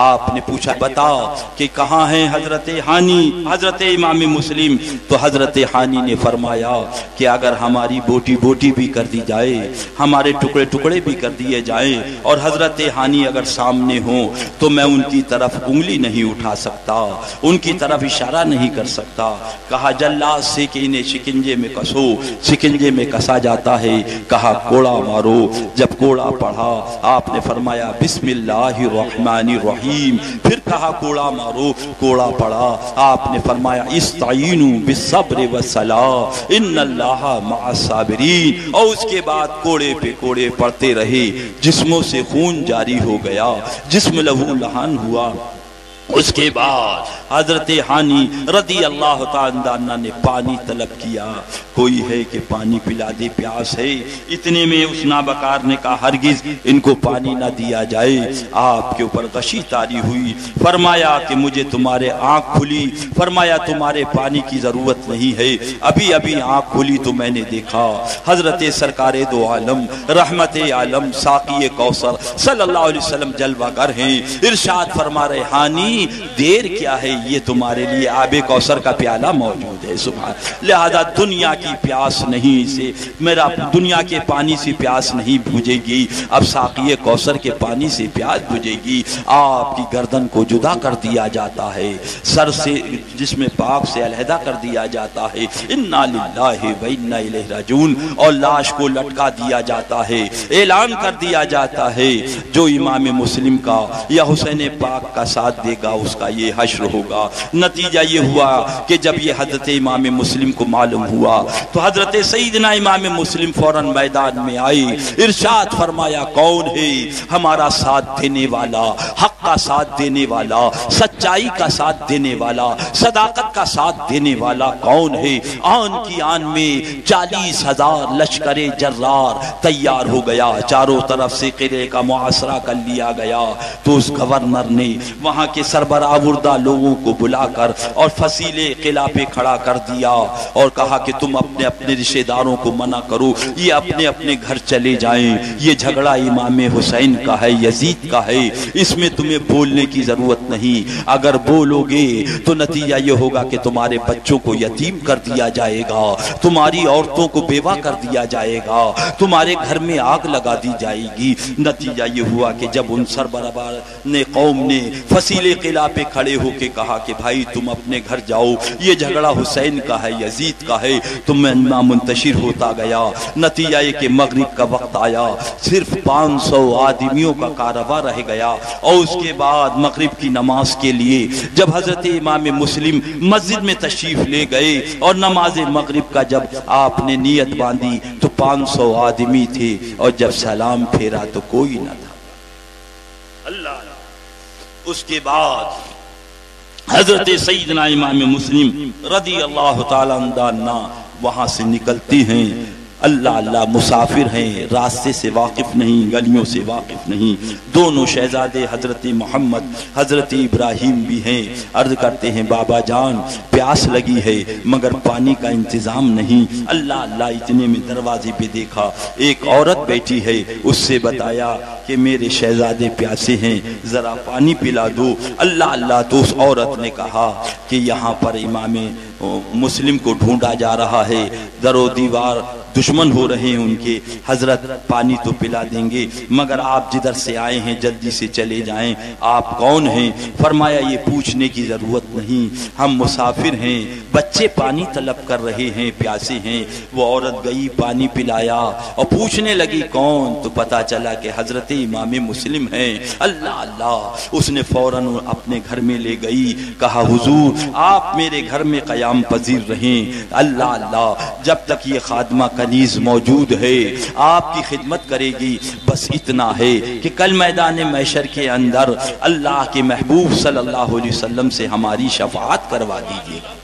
آپ نے پوچھا بتا کہ کہاں ہیں حضرت ہانی، حضرت امام مسلم؟ تو حضرت ہانی نے فرمایا کہ اگر ہماری بوٹی بوٹی بھی کر دی جائے، ہمارے ٹکڑے ٹکڑے بھی کر دیے جائیں، اور حضرت ہانی اگر سامنے ہوں تو میں ان کی طرف انگلی نہیں اٹھا سکتا، ان کی طرف اشارہ نہیں کر سکتا۔ کہا جلاد سے کہ انہیں شکنجے میں کسو، شکنجے میں کسا جاتا ہے، کہا کوڑا مارو۔ جب کوڑا پڑھا آپ نے فرمایا بسم اللہ الرحمن الرحیم، پھر کہا کوڑا مارو، کوڑا پڑھا آپ نے فرمایا استعینوا بالصبر والصلاۃ ان اللہ مع الصابرین، اور اس کے بعد کوڑے پہ کوڑے پڑھتے رہے، جسموں سے خون جاری ہو گیا، جسم لہو لہان ہوا۔ اس کے بعد حضرت ہانی رضی اللہ تعالیٰ عنہ نے پانی طلب کیا، کوئی ہے کہ پانی پلا دے، پیاس ہے۔ اتنے میں اس نابکار نے کہا ہرگز ان کو پانی نہ دیا جائے۔ آپ کے اوپر غشی طاری ہوئی، فرمایا کہ مجھے تمہارے آنکھ کھلی، فرمایا تمہارے پانی کی ضرورت نہیں ہے، ابھی ابھی آنکھ کھلی تو میں نے دیکھا حضرت سرکار دو عالم رحمت عالم ساقی کوثر صلی اللہ علیہ وسلم جلوہ گر ہیں۔ ارشاد فرما رہے ہانی دیر کیا ہے، یہ تمہارے لیے آب کوثر کا پیالہ موجود ہے، سبحان، لہذا دنیا کی پیاس نہیں سے میرا دنیا کے پانی سے پیاس نہیں بجھے گی، اب ساقی کوثر کے پانی سے پیاس بجھے گی۔ آپ کی گردن کو جدا کر دیا جاتا ہے، سر سے جسم پاک سے علیحدہ کر دیا جاتا ہے، انا للہ و انا الیہ راجعون، اور لاش کو لٹکا دیا جاتا ہے، اعلان کر دیا جاتا ہے جو امام مسلم کا یا حسین پاک کا ساتھ دے گا اس کا یہ حشر ہوگا۔ نتیجہ یہ ہوا کہ جب یہ حضرت امام مسلم کو معلوم ہوا تو حضرت سیدنا امام مسلم فوراً میدان میں آئی، ارشاد فرمایا کون ہے ہمارا ساتھ دینے والا، حق کا ساتھ دینے والا، سچائی کا ساتھ دینے والا، صداقت کا ساتھ دینے والا کون ہے؟ آن کی آن میں 40,000 لشکر جرار تیار ہو گیا، چاروں طرف سے قلعے کا محاصرہ کر لیا گیا۔ تو اس گورنر نے وہاں کے سربراہ آوردہ لوگوں کو بلا کر اور فصیلے قلعہ پہ کھڑا کر دیا اور کہا کہ تم اپنے اپنے رشتہ داروں کو منع کرو، یہ اپنے اپنے گھر چلے جائیں، یہ جھگڑا امام حسین کا ہے، یزید کا ہے، اس میں تمہیں بولنے کی ضرورت نہیں، اگر بولو گے تو نتیجہ یہ ہوگا کہ تمہارے بچوں کو یتیم کر دیا جائے گا، تمہاری عورتوں کو بیوہ کر دیا جائے گا، تمہارے گھر میں آگ لگا دی جائے گی۔ نتیجہ یہ ہوا کہ جب ان سربراہ نے قوم نے فصیلے قلعہ پہ کھڑے ہو کے کہا کہ بھائی تم اپنے گھر جاؤ، یہ جھگڑا حسین کا ہے، یزید کا ہے، تم میں منتشر ہوتا گیا۔ نتیجہ یہ کہ مغرب کا وقت آیا، صرف 500 آدمیوں کا کارواں رہ گیا، اور اس کے بعد مغرب کی نماز کے لیے جب حضرت امام مسلم مسجد میں تشریف لے گئے اور نماز مغرب کا جب آپ نے نیت باندھی تو 500 آدمی تھے، اور جب سلام پھیرا تو کوئی نہ تھا۔ اللہ اس کے بعد حضرت سیدنا امام مسلم رضی اللہ تعالیٰ عنہ وہاں سے نکلتے ہیں، اللہ اللہ مسافر ہیں، راستے سے واقف نہیں، گلیوں سے واقف نہیں۔ دونوں شہزادے حضرت محمد حضرت ابراہیم بھی ہیں، عرض کرتے ہیں بابا جان پیاس لگی ہے مگر پانی کا انتظام نہیں۔ اللہ اللہ اتنے میں دروازے پہ دیکھا ایک عورت بیٹھی ہے، اس سے بتایا کہ میرے شہزادے پیاسے ہیں، ذرا پانی پلا دو۔ اللہ اللہ تو اس عورت نے کہا کہ یہاں پر امام مسلم کو ڈھونڈا جا رہا ہے، در و دیوار دشمن ہو رہے ہیں ان کے، حضرت پانی تو پلا دیں گے مگر آپ جدھر سے آئے ہیں جلدی سے چلے جائیں، آپ کون ہیں؟ فرمایا یہ پوچھنے کی ضرورت نہیں، ہم مسافر ہیں، بچے پانی طلب کر رہے ہیں، پیاسے ہیں۔ وہ عورت گئی، پانی پلایا اور پوچھنے لگی کون؟ تو پتا چلا کہ حضرت امام مسلم ہیں۔ اللہ اللہ، اس نے فوراً اپنے گھر میں لے گئی، کہا حضور آپ میرے گھر میں قیام پذیر رہیں۔ اللہ اللہ، جب تک یہ خادمہ کنیز موجود ہے آپ کی خدمت کرے گی، بس اتنا ہے کہ کل میدان محشر کے اندر اللہ کے محبوب صلی اللہ علیہ وسلم سے ہماری شفاعت کروا دیجیے گا۔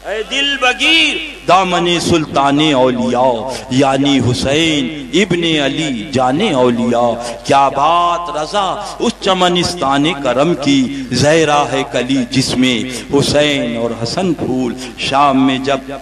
اے دل بگیر دامن سلطان اولیاء، یعنی حسین ابن علی جان اولیاء، کیا بات رضا اس چمنستان کرم کی، زہرا ہے کلی جس میں حسین اور حسن پھول۔ شام میں جب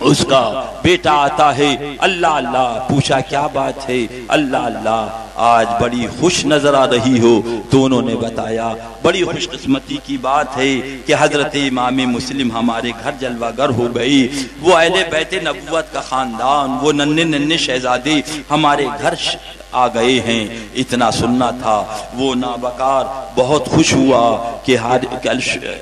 اس کا بیٹا آتا ہے، اللہ اللہ، پوچھا کیا بات ہے؟ اللہ اللہ آج بڑی خوش نظر آ رہی ہو۔ تو انہوں نے بتایا بڑی خوش قسمتی کی بات ہے کہ حضرت امام مسلم ہمارے گھر جلوہ گر ہو گئی، وہ اہل بیت نبوت کا خاندان، وہ ننھے ننھے شہزادے ہمارے گھر آ گئے ہیں۔ اتنا سننا تھا، وہ نابکار بہت خوش ہوا کہ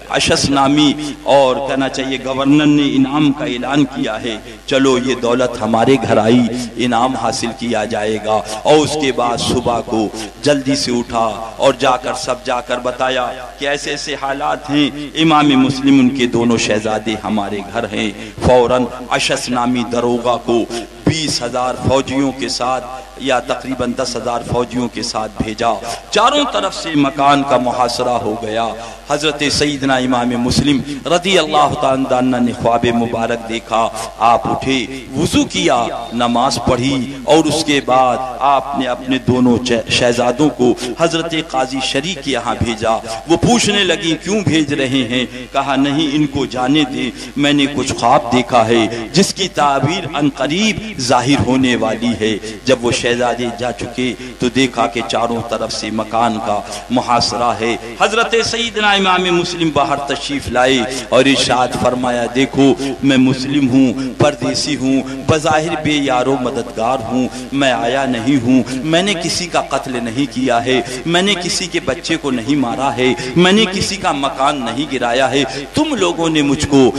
اشس نامی اور کہنا چاہیے گورنر نے انعام کا اعلان کیا ہے، چلو یہ دولت ہمارے گھر آئی، انعام حاصل کیا جائے گا۔ اور اس کے بعد صبح کو جلدی سے اٹھا اور جا کر بتایا کہ ایسے ایسے حالات ہیں، امام مسلم ان کے دونوں شہزادے ہمارے گھر ہیں۔ فوراً اشس نامی دروغہ کو 20,000 فوجیوں کے ساتھ یا تقریباً 10,000 فوجیوں کے ساتھ بھیجا، چاروں طرف سے مکان کا محاصرہ ہو گیا۔ حضرت سیدنا امام مسلم رضی اللہ تعالیٰ عنہ نے خواب مبارک دیکھا، آپ اٹھے، وضو کیا، نماز پڑھی اور اس کے بعد آپ نے اپنے دونوں شہزادوں کو حضرت قاضی شریک کے یہاں بھیجا۔ وہ پوچھنے لگی کیوں بھیج رہے ہیں؟ کہا نہیں، ان کو جانے دیں، میں نے کچھ خواب دیکھا ہے جس کی تعبیر عنقریب ظاہر ہونے والی ہے۔ جب وہ شہزادے جا چکے تو دیکھا کہ چاروں طرف سے مکان کا محاصرہ ہے۔ حضرت سیدنا امام مسلم باہر تشریف لائے اور ارشاد فرمایا دیکھو میں مسلم ہوں، پردیسی ہوں، بظاہر بے یار و مددگار ہوں، میں آیا نہیں ہوں، میں نے کسی کا قتل نہیں کیا ہے، میں نے کسی کے بچے کو نہیں مارا ہے، میں نے کسی کا مکان نہیں گرایا ہے، تم لوگوں نے مجھ کو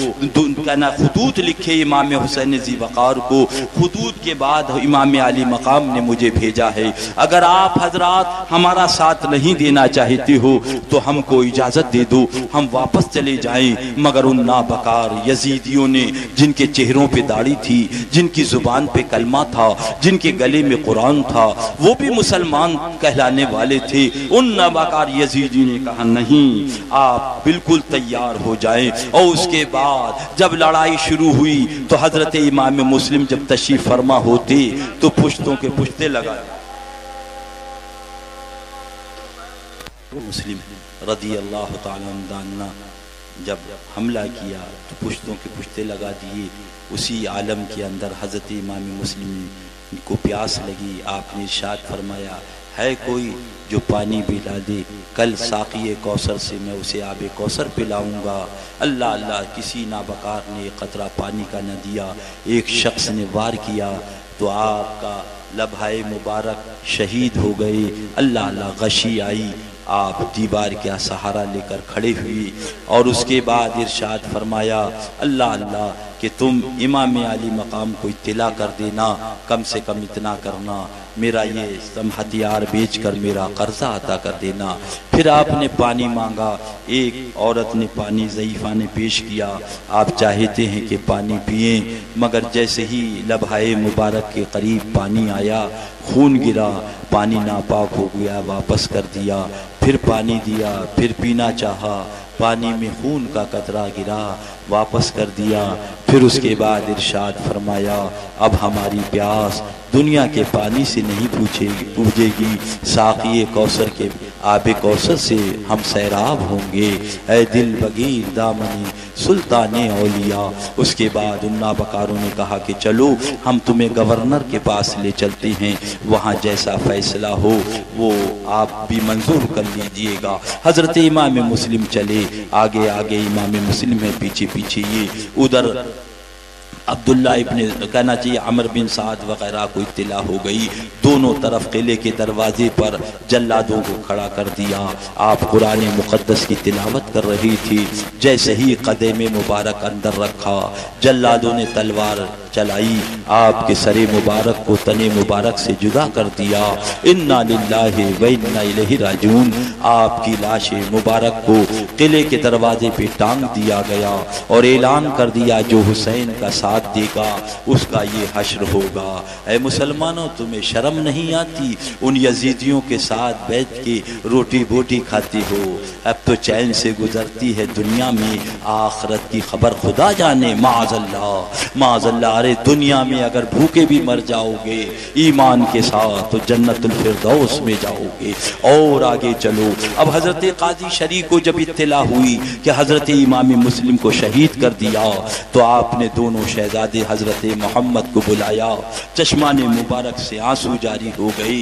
خطوط لکھے امام حسین ذی وقار کو، خطوط کے بعد امام علی مقام نے مجھے بھیجا ہے، اگر آپ حضرات ہمارا ساتھ نہیں دینا چاہتے ہو تو ہم کو اجازت دے دو، ہم واپس چلے جائیں۔ مگر ان نابکار یزیدیوں نے جن کے چہروں پہ داڑھی تھی، جن کی زبان پہ کلمہ تھا، جن کے گلے میں قرآن تھا، وہ بھی مسلمان کہلانے والے تھے، ان نابکار یزیدیوں نے کہا نہیں، آپ بالکل تیار ہو جائیں۔ اور اس کے بعد جب لڑائی شروع ہوئی تو حضرت امام مسلم جب تشریف فرما ہوتے تو پشتوں کے پشتے لگائے۔ مسلم رضی اللہ تعالیٰ عنہ جب حملہ کیا تو پشتوں کے پشتے لگا دیے۔ اسی عالم کے اندر حضرت امام مسلم کو پیاس لگی، آپ نے ارشاد فرمایا ہے کوئی جو پانی پلا دے، کل ساقی کوثر سے میں اسے آب کوثر پلاؤں گا۔ اللہ اللہ، کسی نابکار نے قطرہ پانی کا نہ دیا، ایک شخص نے وار کیا تو آپ کا لبھائے مبارک شہید ہو گئے۔ اللہ اللہ، غشی آئی، آپ دیوار کا سہارا لے کر کھڑے ہوئی اور اس کے بعد ارشاد فرمایا اللہ اللہ کہ تم امام علی مقام کو اطلاع کر دینا، کم سے کم اتنا کرنا، میرا یہ ہتھیار بیچ کر میرا قرضہ عطا کر دینا۔ پھر آپ نے پانی مانگا، ایک عورت نے پانی ضعیفہ نے پیش کیا، آپ چاہتے ہیں کہ پانی پئیں، مگر جیسے ہی لبھائے مبارک کے قریب پانی آیا، خون گرا، پانی ناپاک ہو گیا، واپس کر دیا، پھر پانی دیا، پھر پینا چاہا، پانی میں خون کا قطرہ گرا، واپس کر دیا۔ پھر اس کے بعد ارشاد فرمایا اب ہماری پیاس دنیا کے پانی سے نہیں بوجھے گی، ساقی کوثر کے آب کوثر سے ہم سیراب ہوں گے۔ اے دل بگیر دامنی سلطان اولیاء۔ اس کے بعد ان نابکاروں نے کہا کہ چلو ہم تمہیں گورنر کے پاس لے چلتے ہیں، وہاں جیسا فیصلہ ہو وہ آپ بھی منظور کر لیجئے گا۔ حضرت امام مسلم چلے، آگے آگے امام مسلم ہے، پیچھے پیچھے یہ۔ ادھر عبداللہ ابن کہنا چاہیے عمر بن سعد وغیرہ کو اطلاع ہو گئی، دونوں طرف قلعے کے دروازے پر جلادوں کو کھڑا کر دیا۔ آپ قرآن مقدس کی تلاوت کر رہی تھی، جیسے ہی قدم مبارک اندر رکھا جلادوں نے تلوار چلائی، آپ کے سر مبارک کو تن مبارک سے جدا کر دیا۔ انا للہ و انا الیہ راجعون، آپ کی لاش مبارک کو قلعے کے دروازے پہ ٹانگ دیا گیا اور اعلان کر دیا جو حسین کا ساتھ دے گا اس کا یہ حشر ہوگا۔ اے مسلمانوں، تمہیں شرم نہیں آتی؟ ان یزیدیوں کے ساتھ بیٹھ کے روٹی بوٹی کھاتی ہو، اب تو چین سے گزرتی ہے دنیا میں، آخرت کی خبر خدا جانے۔ معاذ اللہ، ارے دنیا میں اگر بھوکے بھی مر جاؤ گے ایمان کے ساتھ تو جنت الفردوس میں جاؤ گے۔ اور آگے چلو، اب حضرت قاضی شریع کو جب اطلاع ہوئی کہ حضرت امام مسلم کو شہید کر دیا تو آپ نے دونوں شہزادے حضرت محمد کو بلایا، چشمان مبارک سے آنسو جاری ہو گئی،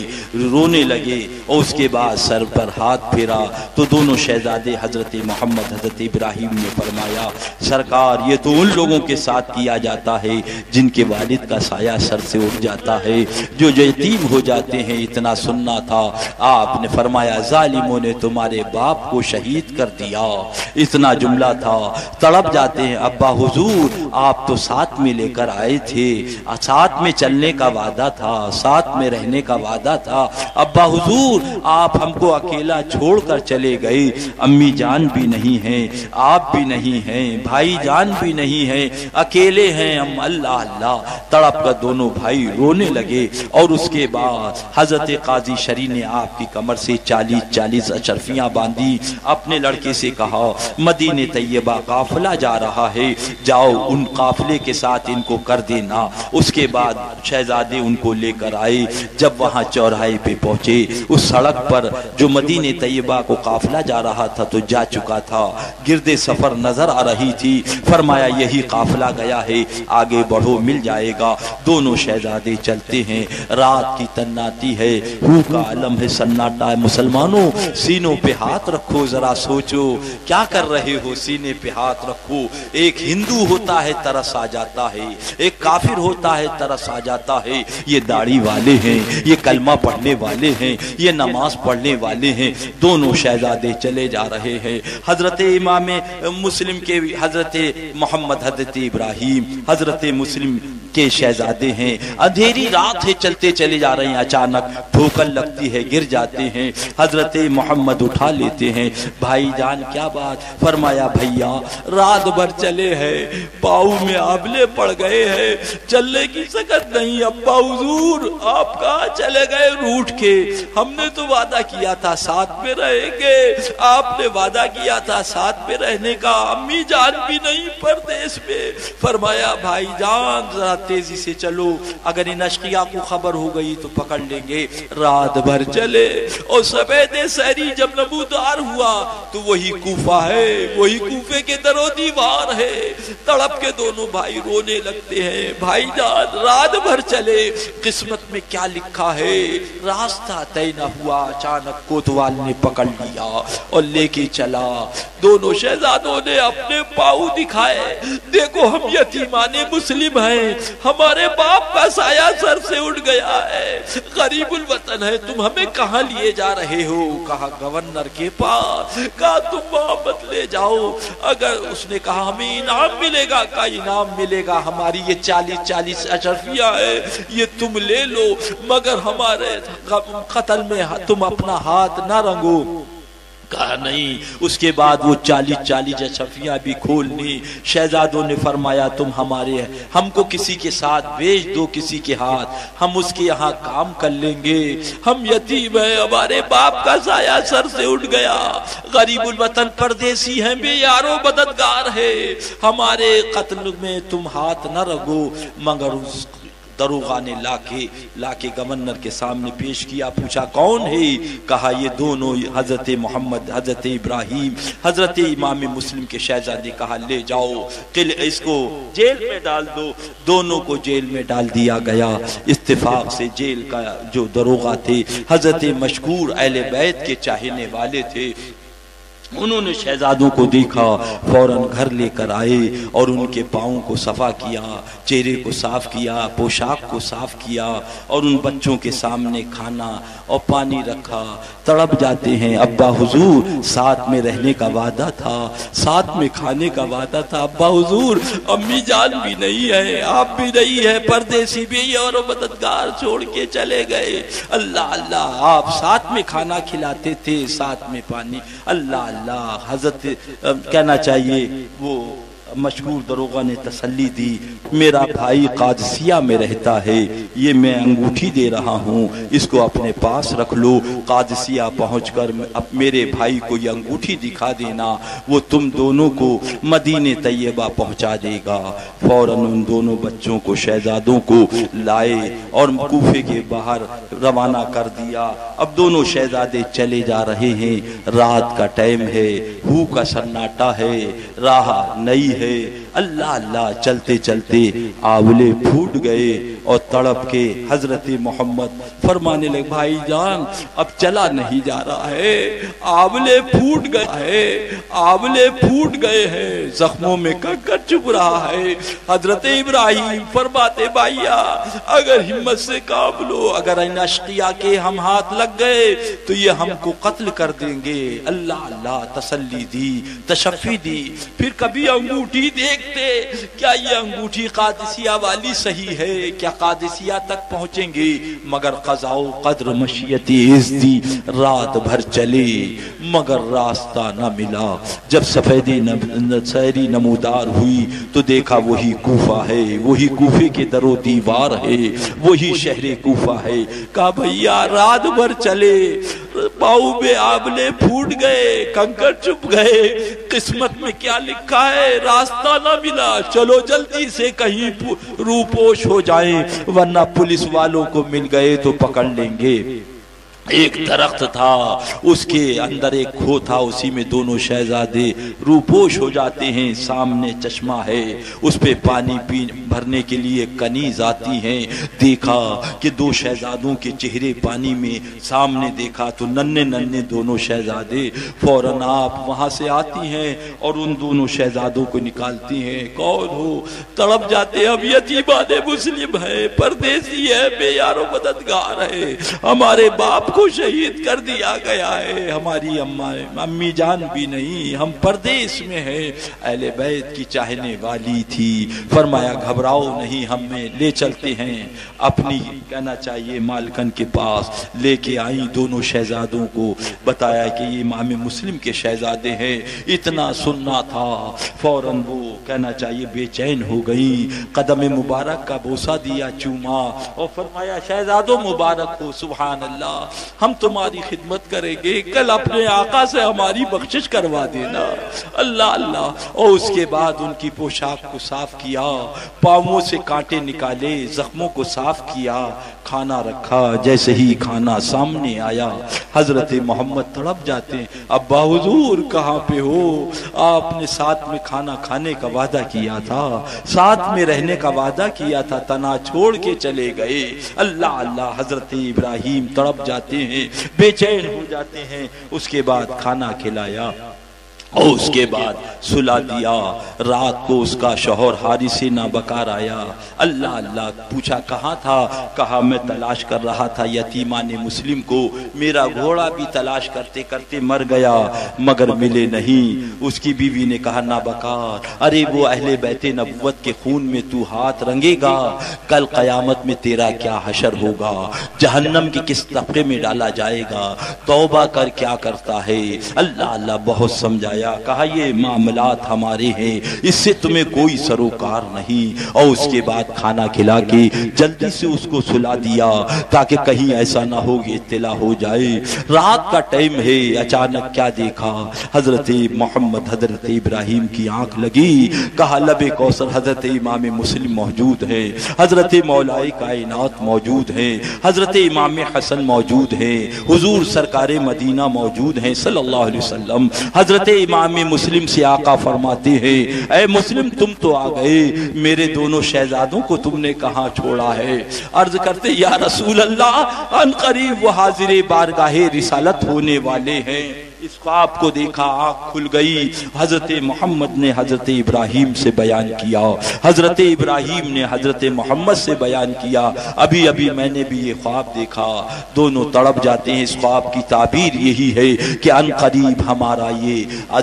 رونے لگے، اور اس کے بعد سر پر ہاتھ پھیرا تو دونوں شہزادے حضرت محمد حضرت ابراہیم نے فرمایا سرکار یہ تو ان لوگوں کے ساتھ کیا جاتا ہے جن کے والد کا سایہ سر سے اٹھ جاتا ہے، جو یتیم ہو جاتے ہیں، اتنا سننا تھا۔ آپ نے فرمایا ظالموں نے تمہارے باپ کو شہید کر دیا، اتنا جملہ تھا۔ تڑپ جاتے ہیں ابا حضور آپ تو ساتھ میں لے کر آئے تھے، ساتھ میں چلنے کا وعدہ تھا، ساتھ میں رہنے کا وعدہ تھا، ابا حضور آپ ہم کو اکیلا چھوڑ کر چلے گئے، امی جان بھی نہیں ہیں، آپ بھی نہیں ہیں، بھائی جان بھی نہیں ہیں، اکیلے ہیں ہم۔ اللہ اللہ، تڑپ کر دونوں بھائی رونے لگے، اور اس کے بعد حضرت قاضی شریع نے آپ کی کمر سے 40 اشرفیاں باندھی، اپنے لڑکے سے کہا مدینہ طیبہ قافلہ جا رہا ہے، جاؤ ان قافلے کے ساتھ ان کو کر دینا۔ اس کے بعد شہزادے ان کو لے کر آئے، جب وہاں چوراہے پہ پہنچے اس سڑک پر جو مدینہ طیبہ کو قافلہ جا رہا تھا تو جا چکا تھا، گرد سفر نظر آ رہی تھی، فرمایا یہی قافلہ گیا ہے، آگے بڑھو مل جائے گا۔ دونوں شہزادے چلتے ہیں، رات کی تناتی ہے، ہو کا عالم ہے، سناٹا ہے۔ مسلمانوں سینوں پہ ہاتھ رکھو، ذرا سوچو کیا کر رہے ہو، سینے پہ ہاتھ رکھو۔ ایک ہندو ہوتا ہے ترس آ جاتا ہے، ایک کافر ہوتا ہے ترس آ جاتا ہے، یہ داڑھی والے ہیں، یہ کلمہ پڑھنے والے ہیں، یہ نماز پڑھنے والے ہیں۔ دونوں شہزادے چلے جا رہے ہیں، حضرت امام مسلم کے حضرت محمد حضرت ابراہیم حضرت مسلم کے شہزادے ہیں، اندھیری رات ہے، چلتے چلے جا رہے ہیں، اچانک ٹھوکر لگتی ہے، گر جاتے ہیں، حضرت محمد اٹھا لیتے ہیں، بھائی جان کیا بات؟ فرمایا بھیا رات بھر چلے ہیں، پاؤں میں آبلے پڑ گئے ہیں، چلنے کی سکت نہیں، ابا حضور آپ کہاں چلے گئے روٹ کے؟ ہم نے تو وعدہ کیا تھا ساتھ میں رہیں گے، آپ نے وعدہ کیا تھا ساتھ میں رہنے کا، امی جان بھی نہیں پردیس میں۔ فرمایا بھائی جان ذرا تیزی سے چلو، اگر ان اشقیاء کو خبر ہو گئی تو پکڑ لیں گے۔ رات بھر چلے اور سفید سحری جب نمودار ہوا تو وہی کوفہ ہے، وہی کوفے کے در و دیوار ہے۔ تڑپ کے دونوں بھائی رونے لگتے ہیں، بھائی جان رات بھر چلے، قسمت میں کیا لکھا ہے؟ راستہ طے نہ ہوا، اچانک کوتوال نے پکڑ لیا اور لے کے چلا۔ دونوں شہزادوں نے اپنے پاؤں دکھائے، دیکھو ہم یتیمان مسلم ہیں، ہمارے باپ کا سایہ سر سے اٹھ گیا ہے، غریب الوطن ہے، تم ہمیں کہاں لیے جا رہے ہو؟ کہا گورنر کے پاس، کہا تم وہاں مت لے جاؤ، اگر اس نے کہا ہمیں انعام ملے گا، کہا انعام ملے گا، ہماری یہ 40 اشرفیاں ہیں، یہ تم لے لو، مگر ہمارے قتل میں تم اپنا ہاتھ نہ رنگو۔ کہا نہیں۔ اس کے بعد وہ 40 اشرفیاں بھی کھولنی۔ شہزادوں نے فرمایا تم ہمارے ہیں، ہم کو کسی کے ساتھ بیچ دو، کسی کے ہاتھ، ہم اس کے یہاں کام کر لیں گے، ہم یتیم ہیں، ہمارے باپ کا سایہ سر سے اٹھ گیا، غریب الوطن پردیسی ہیں، بے یار و مددگار ہے، ہمارے قتل میں تم ہاتھ نہ رگو۔ مگر اس دروغہ نے لا کے گورنر کے سامنے پیش کیا، پوچھا کون ہے؟ کہا یہ دونوں حضرت محمد حضرت ابراہیم حضرت امام مسلم کے شہزادے۔ کہا لے جاؤ اس کو جیل میں ڈال دو۔ دونوں کو جیل میں ڈال دیا گیا۔ اتفاق سے جیل کا جو دروغہ تھے حضرت مشکور اہل بیت کے چاہنے والے تھے، انہوں نے شہزادوں کو دیکھا، فوراً گھر لے کر آئے اور ان کے پاؤں کو صفا کیا، چہرے کو صاف کیا، پوشاک کو صاف کیا اور ان بچوں کے سامنے کھانا اور پانی رکھا۔ تڑپ جاتے ہیں، ابا حضور ساتھ میں رہنے کا وعدہ تھا، ساتھ میں کھانے کا وعدہ تھا، ابا حضور امی جان بھی نہیں ہے، آپ بھی نہیں ہے، پردیسی بھی اور مددگار چھوڑ کے چلے گئے۔ اللہ اللہ، آپ ساتھ میں کھانا کھلاتے تھے، ساتھ میں پانی۔ اللہ اللہ، حضرت کہنا چاہیے وہ مشکور دروغہ نے تسلی دی، میرا بھائی قادسیہ میں رہتا ہے، یہ میں انگوٹھی دے رہا ہوں، اس کو اپنے پاس رکھ لو، قادسیہ پہنچ کر میرے بھائی کو یہ انگوٹھی دکھا دینا، وہ تم دونوں کو مدینہ طیبہ پہنچا دے گا۔ فوراً ان دونوں بچوں کو، شہزادوں کو لائے اور کوفے کے باہر روانہ کر دیا۔ اب دونوں شہزادے چلے جا رہے ہیں، رات کا ٹائم ہے، ہو کا سناٹا ہے، راہ نئی ہے۔ اللہ اللہ، چلتے چلتے آولے پھوٹ گئے اور تڑپ کے حضرت محمد فرمانے لگے، بھائی جان اب چلا نہیں جا رہا ہے، آولے پھوٹ گئے ہیں، آولے پھوٹ گئے ہیں، زخموں میں کنکر چبھ رہا ہے۔ حضرت ابراہیم فرماتے، بھائیا اگر ہمت سے کام لو، اگر ان اشقیاء کے ہم ہاتھ لگ گئے تو یہ ہم کو قتل کر دیں گے۔ اللہ اللہ، تسلی دی، تشفی دی۔ پھر کبھی انگوٹھی دیکھتے، کیا یہ انگوٹھی قادسیہ والی صحیح ہے، کیا قادسیہ تک پہنچیں گے؟ مگر قضاء و قدر مشیتی ازدی، رات بھر چلے مگر راستہ نہ ملا۔ جب سفیدی نمودار ہوئی تو دیکھا وہی کوفہ ہے، وہی کوفے کے در و دیوار ہے، وہی شہر کوفہ ہے۔ کہا بھئیا رات بھر چلے، پاؤں میں آبلے پھوٹ گئے، کنکر چپ گئے، قسمت میں کیا لکھا ہے راستہ نہ ملا، چلو جلدی سے کہیں روپوش ہو جائیں ورنہ پولیس والوں کو مل گئے تو پکڑ لیں گے۔ ایک درخت تھا، اس کے اندر ایک کھو تھا، اسی میں دونوں شہزادے روپوش ہو جاتے ہیں۔ سامنے چشمہ ہے، اس پہ پانی بھرنے کے لیے کنیز آتی ہیں۔ دیکھا کہ دو شہزادوں کے چہرے پانی میں، سامنے دیکھا تو ننھے ننھے دونوں شہزادے۔ فوراً آپ وہاں سے آتی ہیں اور ان دونوں شہزادوں کو نکالتی ہیں۔ کون ہو؟ تڑپ جاتے، اب یتیمان مسلم ہے، پردیسی ہے، بے یار و مددگار ہے، ہمارے باپ کو شہید کر دیا گیا ہے، ہماری امی جان بھی نہیں، ہم پردیس میں ہیں۔ اہل بیت کی چاہنے والی تھی، فرمایا گھبراؤ نہیں، ہم میں لے چلتے ہیں اپنی کہنا چاہیے مالکن کے پاس۔ لے کے آئیں دونوں شہزادوں کو، بتایا کہ یہ امام مسلم کے شہزادے ہیں۔ اتنا سننا تھا، فوراً وہ کہنا چاہیے بے چین ہو گئی، قدم مبارک کا بوسہ دیا، چوما اور فرمایا شہزادوں مبارک ہو، سبحان اللہ، ہم تمہاری خدمت کریں گے، کل اپنے آقا سے ہماری بخشش کروا دینا۔ اللہ اللہ، اور اس کے بعد ان کی پوشاک کو صاف کیا، پاؤں سے کانٹے نکالے، زخموں کو صاف کیا، کھانا رکھا۔ جیسے ہی کھانا سامنے آیا، حضرت محمد تڑپ جاتے ہیں، ابا حضور کہاں پہ ہو؟ آپ نے ساتھ میں کھانا کھانے کا وعدہ کیا تھا، ساتھ میں رہنے کا وعدہ کیا تھا، تنا چھوڑ کے چلے گئے۔ اللہ اللہ، حضرت ابراہیم تڑپ جاتے ہیں، بے چین ہو جاتے ہیں۔ اس کے بعد کھانا کھلایا اور اس کے بعد سلا دیا۔ رات کو اس کا شوہر حارث نابکار آیا، اللہ اللہ، پوچھا کہاں تھا؟ کہا میں تلاش کر رہا تھا یتیمان مسلم کو، میرا گھوڑا بھی تلاش کرتے کرتے مر گیا مگر ملے نہیں۔ اس کی بیوی نے کہا نابکار، ارے وہ اہل بیت نبوت کے خون میں تو ہاتھ رنگے گا، کل قیامت میں تیرا کیا حشر ہوگا، جہنم کے کس طبقے میں ڈالا جائے گا، توبہ کر کیا کرتا ہے۔ اللہ اللہ، بہت سمجھایا، کہا یہ معاملات ہمارے ہیں، اس سے تمہیں کوئی سروکار نہیں۔ اور اس کے بعد کھانا کھلا کے جلدی سے اس کو سلا دیا تاکہ کہیں ایسا نہ ہو کہ اطلاع ہو جائے۔ رات کا ٹائم ہے، اچانک کیا دیکھا؟ حضرت محمد، حضرت ابراہیم کی آنکھ لگی، کہا لب کوثر حضرت امام مسلم موجود ہیں، حضرت مولا کائنات موجود ہیں، حضرت امام حسن موجود ہیں، حضور سرکار مدینہ موجود ہیں صلی اللہ علیہ وسلم۔ حضرت امام مسلم سے آقا فرماتے ہیں، اے مسلم تم تو آ گئے، میرے دونوں شہزادوں کو تم نے کہاں چھوڑا ہے؟ عرض کرتے یا رسول اللہ، ان قریب وہ حاضر بارگاہ رسالت ہونے والے ہیں، اس خواب کو دیکھا، آنکھ کھل گئی۔ حضرت محمد نے حضرت ابراہیم سے بیان کیا، حضرت ابراہیم نے حضرت محمد سے بیان کیا، ابھی ابھی میں نے بھی یہ خواب دیکھا۔ دونوں تڑپ جاتے ہیں۔ اس خواب کی تعبیر یہی ہے کہ ان قریب ہمارا یہ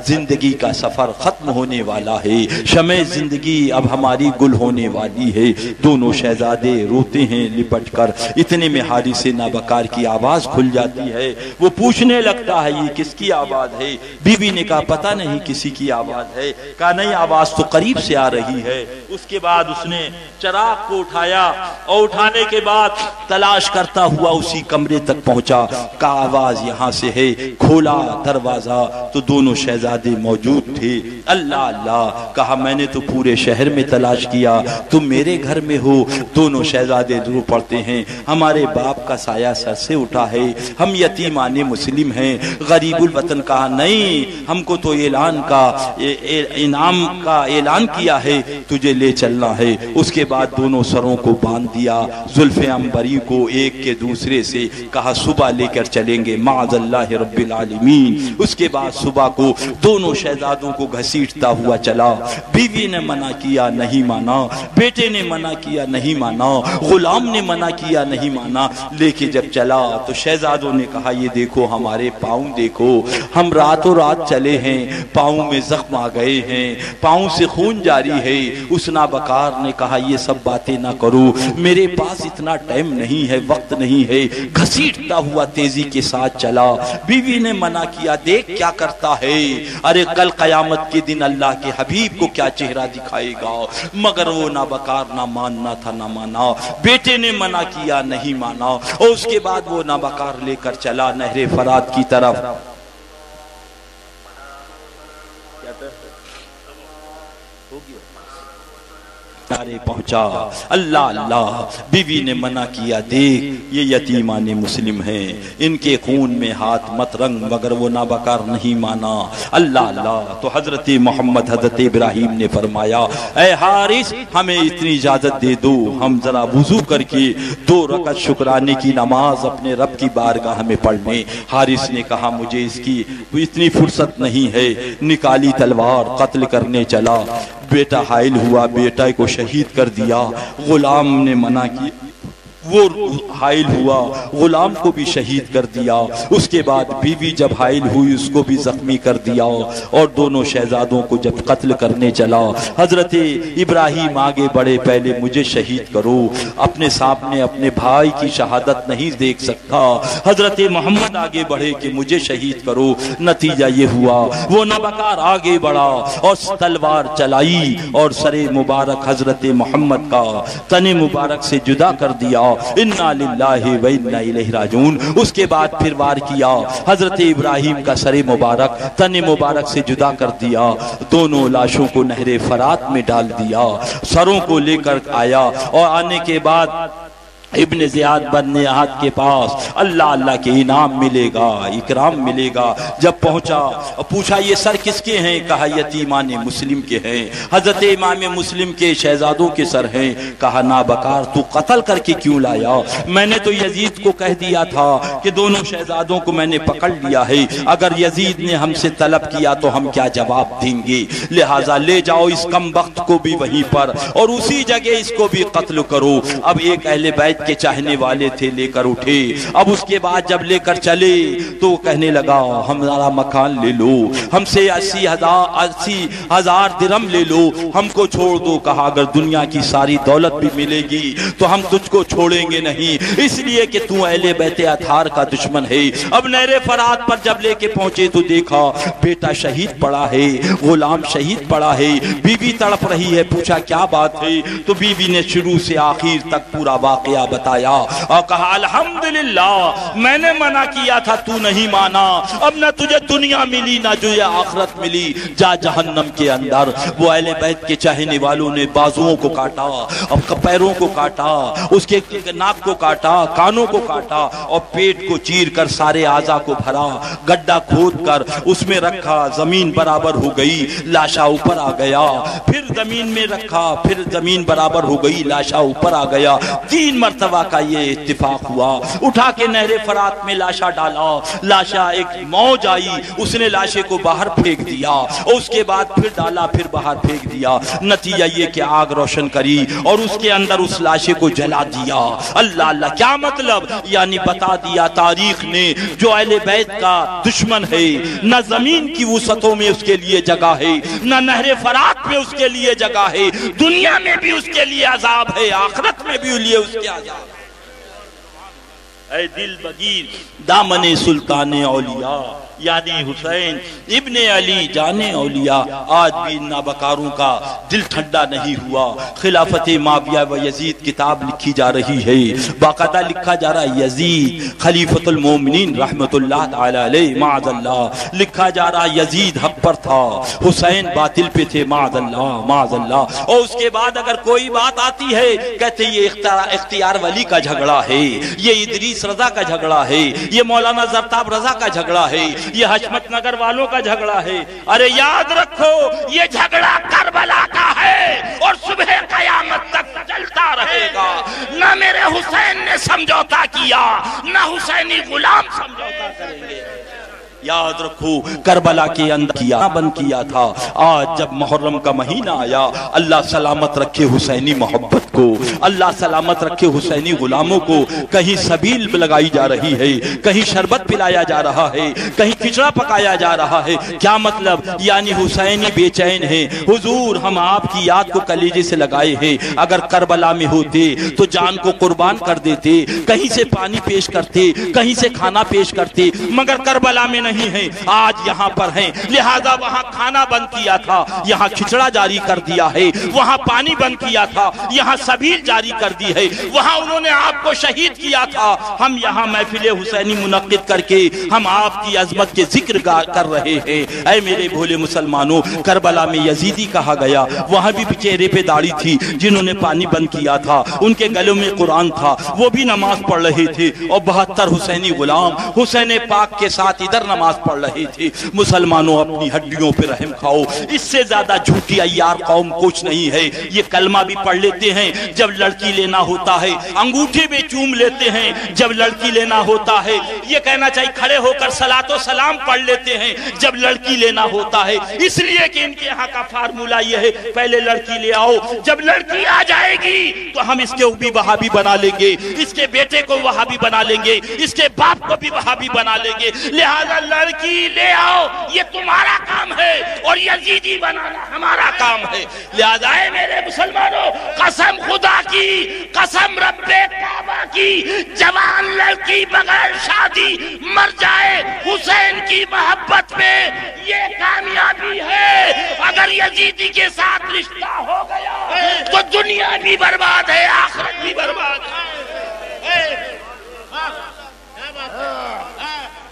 زندگی کا سفر ختم ہونے والا ہے، شمع زندگی اب ہماری گل ہونے والی ہے۔ دونوں شہزادے روتے ہیں لپٹ کر۔ اتنے میں حارث نابکار کی آواز کھل جاتی ہے۔ وہ پوچھنے لگتا ہے یہ کس کی آواز ہے؟ بی بی نے کہا پتہ نہیں کسی کی آواز ہے۔ کہا نہیں، آواز تو قریب سے آ رہی ہے۔ اس کے بعد اس نے چراغ کو اٹھایا اور اٹھانے کے بعد تلاش کرتا ہوا اسی کمرے تک پہنچا۔ کہا آواز یہاں سے ہے۔ کھولا دروازہ تو دونوں شہزادے موجود تھے۔ اللہ اللہ، کہا میں نے تو پورے شہر میں تلاش کیا، تم میرے گھر میں ہو۔ دونوں شہزادے رو پڑتے ہیں، ہمارے باپ کا سایہ سر سے اٹھا ہے، ہم یتیمان مسلم ہیں، غریب الوطن۔ کہا نہیں، ہم کو تو انعام کا اعلان کیا ہے، تجھے لے چلنا ہے۔ اس کے بعد دونوں سروں کو باندھ دیا، زلف عنبری کو ایک کے دوسرے سے، کہا صبح لے کر چلیں گے معاذ اللہ رب العالمین۔ اس کے بعد صبح کو دونوں شہزادوں کو گھسیٹتا ہوا چلا۔ بیوی نے منع کیا، نہیں مانا، بیٹے نے منع کیا، نہیں مانا، غلام نے منع کیا، نہیں مانا۔ لے کے جب چلا تو شہزادوں نے کہا یہ دیکھو ہمارے پاؤں دیکھو، ہم راتوں رات چلے ہیں، پاؤں میں زخم آ گئے ہیں، پاؤں سے خون جاری ہے۔ اس نابکار نے کہا یہ سب باتیں نہ کرو، میرے پاس اتنا ٹائم نہیں ہے، وقت نہیں ہے۔ گھسیٹتا ہوا تیزی کے ساتھ چلا۔ بیوی نے منع کیا، دیکھ کیا کرتا ہے، ارے کل قیامت کے دن اللہ کے حبیب کو کیا چہرہ دکھائے گا۔ مگر وہ نابکار نہ ماننا تھا، نہ مانا۔ بیٹے نے منع کیا، نہیں مانا، اور اس کے بعد وہ نابکار لے کر چلا نہر فرات کی طرف۔ پہنچا، اللہ اللہ، بیوی نے منع کیا، دیکھ یہ یتیمان مسلم ہیں، ان کے خون میں ہاتھ مت رنگ، مگر وہ نابکار نہیں مانا۔ اللہ اللہ، تو حضرت محمد حضرت ابراہیم نے فرمایا اے حارث ہمیں اتنی اجازت دے دو، ہم ذرا وضو کر کے 2 رکعت شکرانے کی نماز اپنے رب کی بارگاہ میں پڑھ لیں۔ حارث نے کہا مجھے اس کی اتنی فرصت نہیں ہے۔ نکالی تلوار، قتل کرنے چلا۔ بیٹا حائل ہوا، بیٹا کو شہید کر دیا۔ غلام نے منع کی، وہ حائل ہوا، غلام کو بھی شہید کر دیا۔ اس کے بعد بیوی جب حائل ہوئی اس کو بھی زخمی کر دیا، اور دونوں شہزادوں کو جب قتل کرنے چلا، حضرت ابراہیم آگے بڑھے، پہلے مجھے شہید کرو، اپنے سامنے اپنے بھائی کی شہادت نہیں دیکھ سکتا۔ حضرت محمد آگے بڑھے کہ مجھے شہید کرو۔ نتیجہ یہ ہوا وہ نابکار آگے بڑھا اور تلوار چلائی اور سر مبارک حضرت محمد کا تن مبارک سے جدا کر دیا۔ انا للہ و انا الیہ راجعون۔ اس کے بعد پھر وار کیا، حضرت ابراہیم کا سر مبارک تن مبارک سے جدا کر دیا، دونوں لاشوں کو نہر فرات میں ڈال دیا، سروں کو لے کر آیا، اور آنے کے بعد ابن زیاد بن نہاد کے پاس اللہ اللہ کے انعام ملے گا، اکرام ملے گا۔ جب پہنچا پوچھا یہ سر کس کے ہیں؟ کہا یتیمان مسلم کے ہیں، حضرت امام مسلم کے شہزادوں کے سر ہیں۔ کہا نابکار تو قتل کر کے کیوں لایا؟ میں نے تو یزید کو کہہ دیا تھا کہ دونوں شہزادوں کو میں نے پکڑ لیا ہے، اگر یزید نے ہم سے طلب کیا تو ہم کیا جواب دیں گے، لہٰذا لے جاؤ اس کم بخت کو بھی وہیں پر اور اسی جگہ اس کو بھی قتل کرو۔ اب ایک اہل بیت کے چاہنے والے تھے، لے کر اٹھے۔ اب اس کے بعد جب لے کر چلے تو وہ کہنے لگا ہمارا مکان لے لو، ہم سے 80,000 درہم لے لو، ہم کو چھوڑ دو۔ کہا اگر دنیا کی ساری دولت بھی ملے گی تو ہم تجھ کو چھوڑیں گے نہیں، اس لیے کہ تو اہل بیت اطہار کا دشمن ہے۔ اب نہر فرات پر جب لے کے پہنچے تو دیکھا بیٹا شہید پڑا ہے، غلام شہید پڑا ہے، بیوی تڑپ رہی ہے۔ پوچھا کیا بات ہے؟ تو بیوی نے شروع سے آخر تک پورا واقعہ بتایا اور کہا الحمدللہ میں نے منع کیا تھا، تو نہیں مانا، اب نہ تجھے دنیا ملی نہ تجھے آخرت ملی، جا جہنم کے اندر۔ وہ اہل بیت کے چاہنے والوں نے بازوؤں کو کاٹا، اب پیروں کو کاٹا، اس کے ناک کو کاٹا، کانوں کو کاٹا، اور پیٹ کو چیر کر سارے اعضاء کو بھرا، گڈھا کھود کر اس میں رکھا، زمین برابر ہو گئی، لاشا اوپر آ گیا، پھر زمین میں رکھا، پھر زمین برابر ہو گئی، لاشا اوپر آ گیا، 3 مرتبہ مرتبہ کا یہ اتفاق ہوا، اٹھا کے نہر فرات میں لاشا ڈالا، لاشا ایک موج آئی، اس نے لاشے کو باہر پھینک دیا، اور اس کے بعد پھر ڈالا، پھر باہر پھینک دیا، نتیجہ یہ کہ آگ روشن کری اور اس کے اندر اس لاشے کو جلا دیا۔ اللہ اللہ، کیا مطلب؟ یعنی بتا دیا تاریخ نے جو اہل بیت کا دشمن ہے، نہ زمین کی وسعتوں میں اس کے لیے جگہ ہے، نہ نہر فرات میں اس کے لیے جگہ ہے، دنیا میں بھی اس کے لیے عذاب ہے، آخرت میں بھی لیے اس کے عذاب۔ اے دل بگیر دامن سلطان اولیاء، یعنی حسین ابن علی جان اولیاء، آج بھی نابکاروں کا دل ٹھنڈا نہیں ہوا۔ خلافت معاویہ و یزید کتاب لکھی جا رہی ہے، باقاعدہ لکھا جا رہا ہے یزید خلیفۃ المومنین رحمت اللہ تعالی علیہ، معاذ اللہ، لکھا جا رہا یزید حق پر تھا، حسین باطل پہ تھے، معاذ اللہ معاذ اللہ۔ اور اس کے بعد اگر کوئی بات آتی ہے کہتے یہ اختیار ولی کا جھگڑا ہے، یہ ادریس رضا کا جھگڑا ہے، یہ مولانا زرتاب رضا کا جھگڑا ہے، یہ حشمت نگر والوں کا جھگڑا ہے۔ ارے یاد رکھو یہ جھگڑا کربلا کا ہے اور صبح قیامت تک چلتا رہے گا۔ نہ میرے حسین نے سمجھوتا کیا، نہ حسینی غلام سمجھوتا کریں گے۔ یاد رکھو کربلا کے اندر کیا بند کیا تھا۔ آج جب محرم کا مہینہ آیا، اللہ سلامت رکھے حسینی محبت کو، اللہ سلامت رکھے حسینی غلاموں کو، کہیں سبیل لگائی جا رہی ہے، کہیں شربت پلایا جا رہا ہے، کہیں کھچڑا پکایا جا رہا ہے۔ کیا مطلب؟ یعنی حسینی بے چین ہے، حضور ہم آپ کی یاد کو کلیجے سے لگائے ہیں، اگر کربلا میں ہوتے تو جان کو قربان کر دیتے، کہیں سے پانی پیش کرتے، کہیں سے کھانا پیش کرتے، مگر کربلا میں نہیں ہیں، آج یہاں پر ہیں، لہذا وہاں کھانا بند کیا تھا، یہاں کھچڑا جاری کر دیا ہے، وہاں پانی بند کیا تھا، یہاں سبیل جاری کر دی ہے، وہاں انہوں نے آپ کو شہید کیا تھا، ہم یہاں محفل حسینی منعقد کر کے ہم آپ کی عظمت کے ذکر کر رہے ہیں۔ اے میرے بھولے مسلمانوں، کربلا میں یزیدی کہا گیا، وہاں بھی چہرے پہ داڑھی تھی، جنہوں نے پانی بند کیا تھا، ان کے گلوں میں قرآن تھا، وہ بھی نماز پڑھ رہے تھے، اور 72 حسینی غلام حسین پاک کے ساتھ ادھر نماز پڑھ رہے تھے۔ مسلمانوں اپنی ہڈیوں پہ رحم کھاؤ، اس سے زیادہ جھوٹی عیار قوم کچھ نہیں ہے۔ یہ کلمہ بھی پڑھ لیتے ہیں جب لڑکی لینا ہوتا ہے، انگوٹھے میں چوم لیتے ہیں جب لڑکی لینا ہوتا ہے، یہ کہنا چاہیے کھڑے ہو کر صلاۃ و سلام پڑھ لیتے ہیں جب لڑکی لینا ہوتا ہے، اس لیے کہ ان کے یہاں کا فارمولہ یہ ہے پہلے لڑکی لے آؤ، جب لڑکی آ جائے گی تو ہم اس کے بھی وہابی بنا لیں گے، اس کے بیٹے کو وہابی بنا لیں گے، اس کے باپ کو بھی وہابی بنا لیں گے، لہذا لڑکی لے آؤ یہ تمہارا کام ہے اور یزیدی بنانا ہمارا کام ہے۔ لہذا اے میرے مسلمانوں، قسم خدا کی، قسم رب کعبہ کی، جوان لڑکی بغیر شادی مر جائے حسین کی محبت میں، یہ کامیابی ہے۔ اگر یزیدی کے ساتھ رشتہ ہو گیا تو دنیا بھی برباد ہے، آخرت بھی برباد ہے۔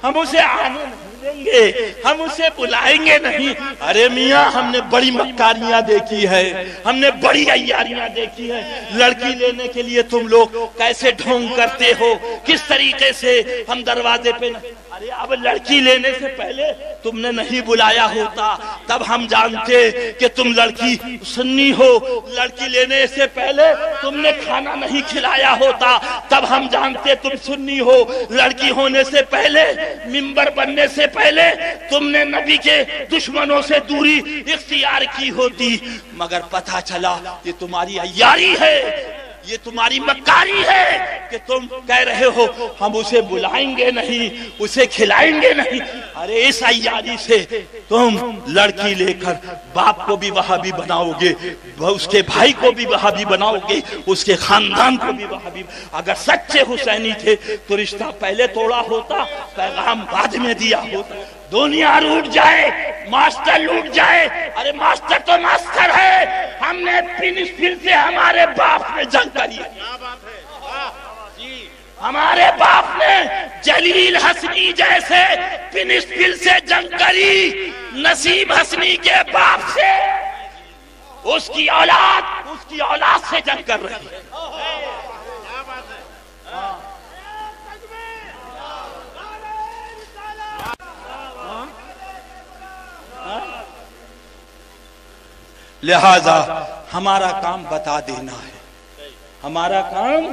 ہم اسے آنے نہیں دیں گے، ہم اسے بلائیں گے نہیں۔ ارے میاں ہم نے بڑی مکاریاں دیکھی ہے، ہم نے بڑی عیاریاں دیکھی ہے، لڑکی لینے کے لیے تم لوگ کیسے ڈھونگ کرتے ہو، کس طریقے سے ہم دروازے پہ ارے اب لڑکی لینے سے پہلے تم نے نہیں بلایا ہوتا تب ہم جانتے کہ تم لڑکی سنی ہو، لڑکی لینے سے پہلے تم نے کھانا نہیں کھلایا ہوتا تب ہم جانتے تم سنی ہو، لڑکی ہونے سے پہلے، ممبر بننے سے پہلے تم نے نبی کے دشمنوں سے دوری اختیار کی ہوتی، مگر پتہ چلا یہ تمہاری عیاری ہے، یہ تمہاری مکاری ہے کہ تم کہہ رہے ہو ہم اسے بلائیں گے نہیں، اسے کھلائیں گے نہیں۔ ارے اس عیاری سے تم لڑکی لے کر باپ کو بھی وہابی بناؤ گے، اس کے بھائی کو بھی وہابی بناؤ گے، اس کے خاندان کو بھی وہابی۔ اگر سچے حسینی تھے تو رشتہ پہلے توڑا ہوتا، پیغام بعد میں دیا ہوتا۔ دنیا لوٹ جائے، ماسٹر لوٹ جائے، ارے ماسٹر تو ماسٹر ہے، ہم نے پھر سے ہمارے باپ نے جنگ کری ہے، ہمارے باپ نے جلیل حسنی جیسے پنسپل سے جنگ کری، نصیب حسنی کے باپ سے، اس کی اولاد سے جنگ کر رہی ہے۔ لہذا ہمارا کام بتا دینا ہے، ہمارا کام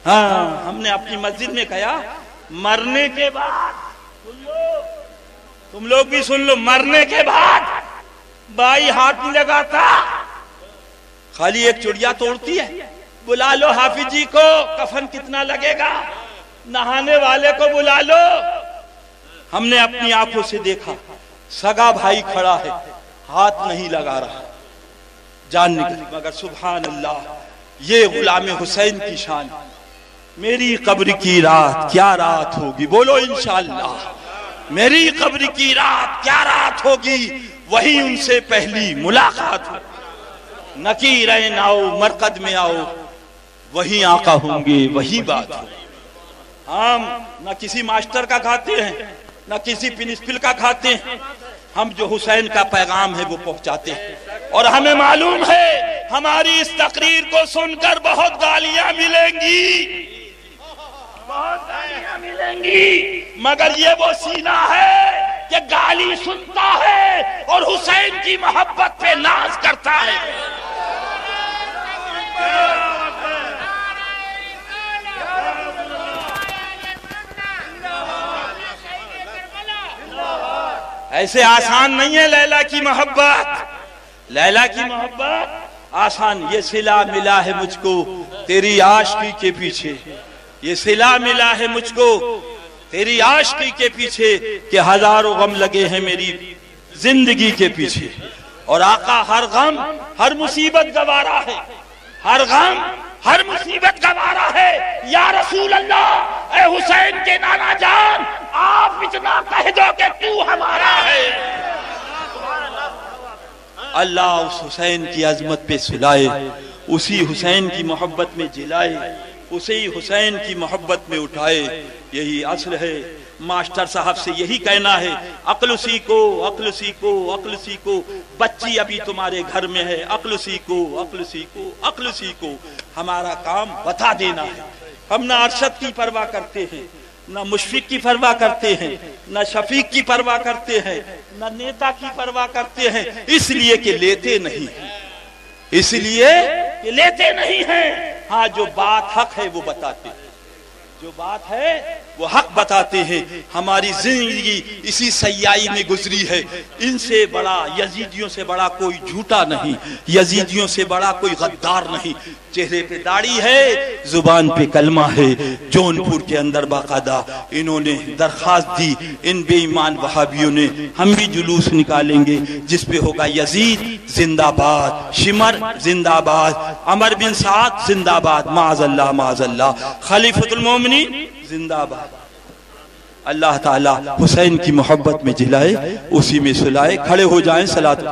ہاں ہم نے اپنی مسجد میں کہا مرنے کے بعد تم لوگ بھی سن لو، مرنے کے بعد بائی ہاتھ نہیں لگاتا، خالی ایک چڑیا توڑتی ہے، بلا لو حافظ جی کو، کفن کتنا لگے گا، نہانے والے کو بلا لو۔ ہم نے اپنی آنکھوں سے دیکھا سگا بھائی کھڑا ہے، ہاتھ نہیں لگا رہا، جان نکلی، مگر سبحان اللہ یہ غلام حسین کی شان۔ میری قبر کی رات کیا رات ہوگی، بولو انشاءاللہ، میری قبر کی رات کیا رات ہوگی، وہی ان سے پہلی ملاقات ہو، نکیرین آؤ مرقد میں آؤ، وہی آقا ہوں گے، وہی بات ہو۔ ہم نہ کسی ماسٹر کا کھاتے ہیں نہ کسی پرنسپل کا کھاتے ہیں، ہم جو حسین کا پیغام ہے وہ پہنچاتے ہیں، اور ہمیں معلوم ہے ہماری اس تقریر کو سن کر بہت گالیاں ملیں گی، بہت گالیاں ملیں گی، مگر یہ وہ سینہ ہے کہ گالی سنتا ہے اور حسین کی محبت پہ ناز کرتا ہے۔ ایسے آسان نہیں ہے لیلا کی محبت، لیلا کی محبت آسان، یہ صلہ ملا ہے مجھ کو تیری عاشقی کے پیچھے، یہ صلہ ملا ہے مجھ کو تیری عاشقی کے پیچھے، کہ ہزاروں غم لگے ہیں میری زندگی کے پیچھے، اور آقا ہر غم ہر مصیبت گوارا ہے، ہر غم ہر مصیبت گوارا ہے۔ یا رسول اللہ، اے حسین کے نانا جان، آپ اتنا کہہ دو کہ تو ہمارا ہے۔ اللہ اس حسین کی عظمت پہ سلائے، اسی حسین کی محبت میں جلائے، اسی حسین کی محبت میں اٹھائے، یہی اصل ہے۔ ماسٹر صاحب سے یہی کہنا ہے، عقل سیکھو عقل سیکھو عقل سیکھو، بچی ابھی تمہارے گھر میں ہے، عقل سیکھو عقل سیکھو عقل سیکھو۔ ہمارا کام بتا دینا ہے، ہم نہ ارشد کی پرواہ کرتے ہیں، نہ مشفق کی پرواہ کرتے ہیں، نہ شفیق کی پرواہ کرتے ہیں، نہ نیتا کی پرواہ کرتے ہیں، اس لیے کہ لیتے نہیں ہیں، اس لیے کہ لیتے نہیں ہیں۔ ہاں جو بات حق ہے وہ بتاتے ہیں، جو بات ہے وہ حق بتاتے ہیں۔ ہماری زندگی اسی سیائی میں گزری ہے، ان سے بڑا یزیدیوں سے بڑا کوئی جھوٹا نہیں، یزیدیوں سے بڑا کوئی غدار نہیں۔ چہرے پہ داڑھی ہے، زبان پہ کلمہ ہے۔ جونپور کے اندر باقاعدہ انہوں نے درخواست دی ان بے ایمان وہابیوں نے، ہم بھی جلوس نکالیں گے جس پہ ہوگا یزید زندہ باد، شمر زندہ باد، عمر بن سعد زندہ باد، معاذ اللہ معاذ اللہ، خلیفۃ المومنین زندہ باد۔ اللہ تعالیٰ حسین کی محبت میں جلائے، اسی میں سلائے۔ کھڑے ہو جائیں، صلاۃ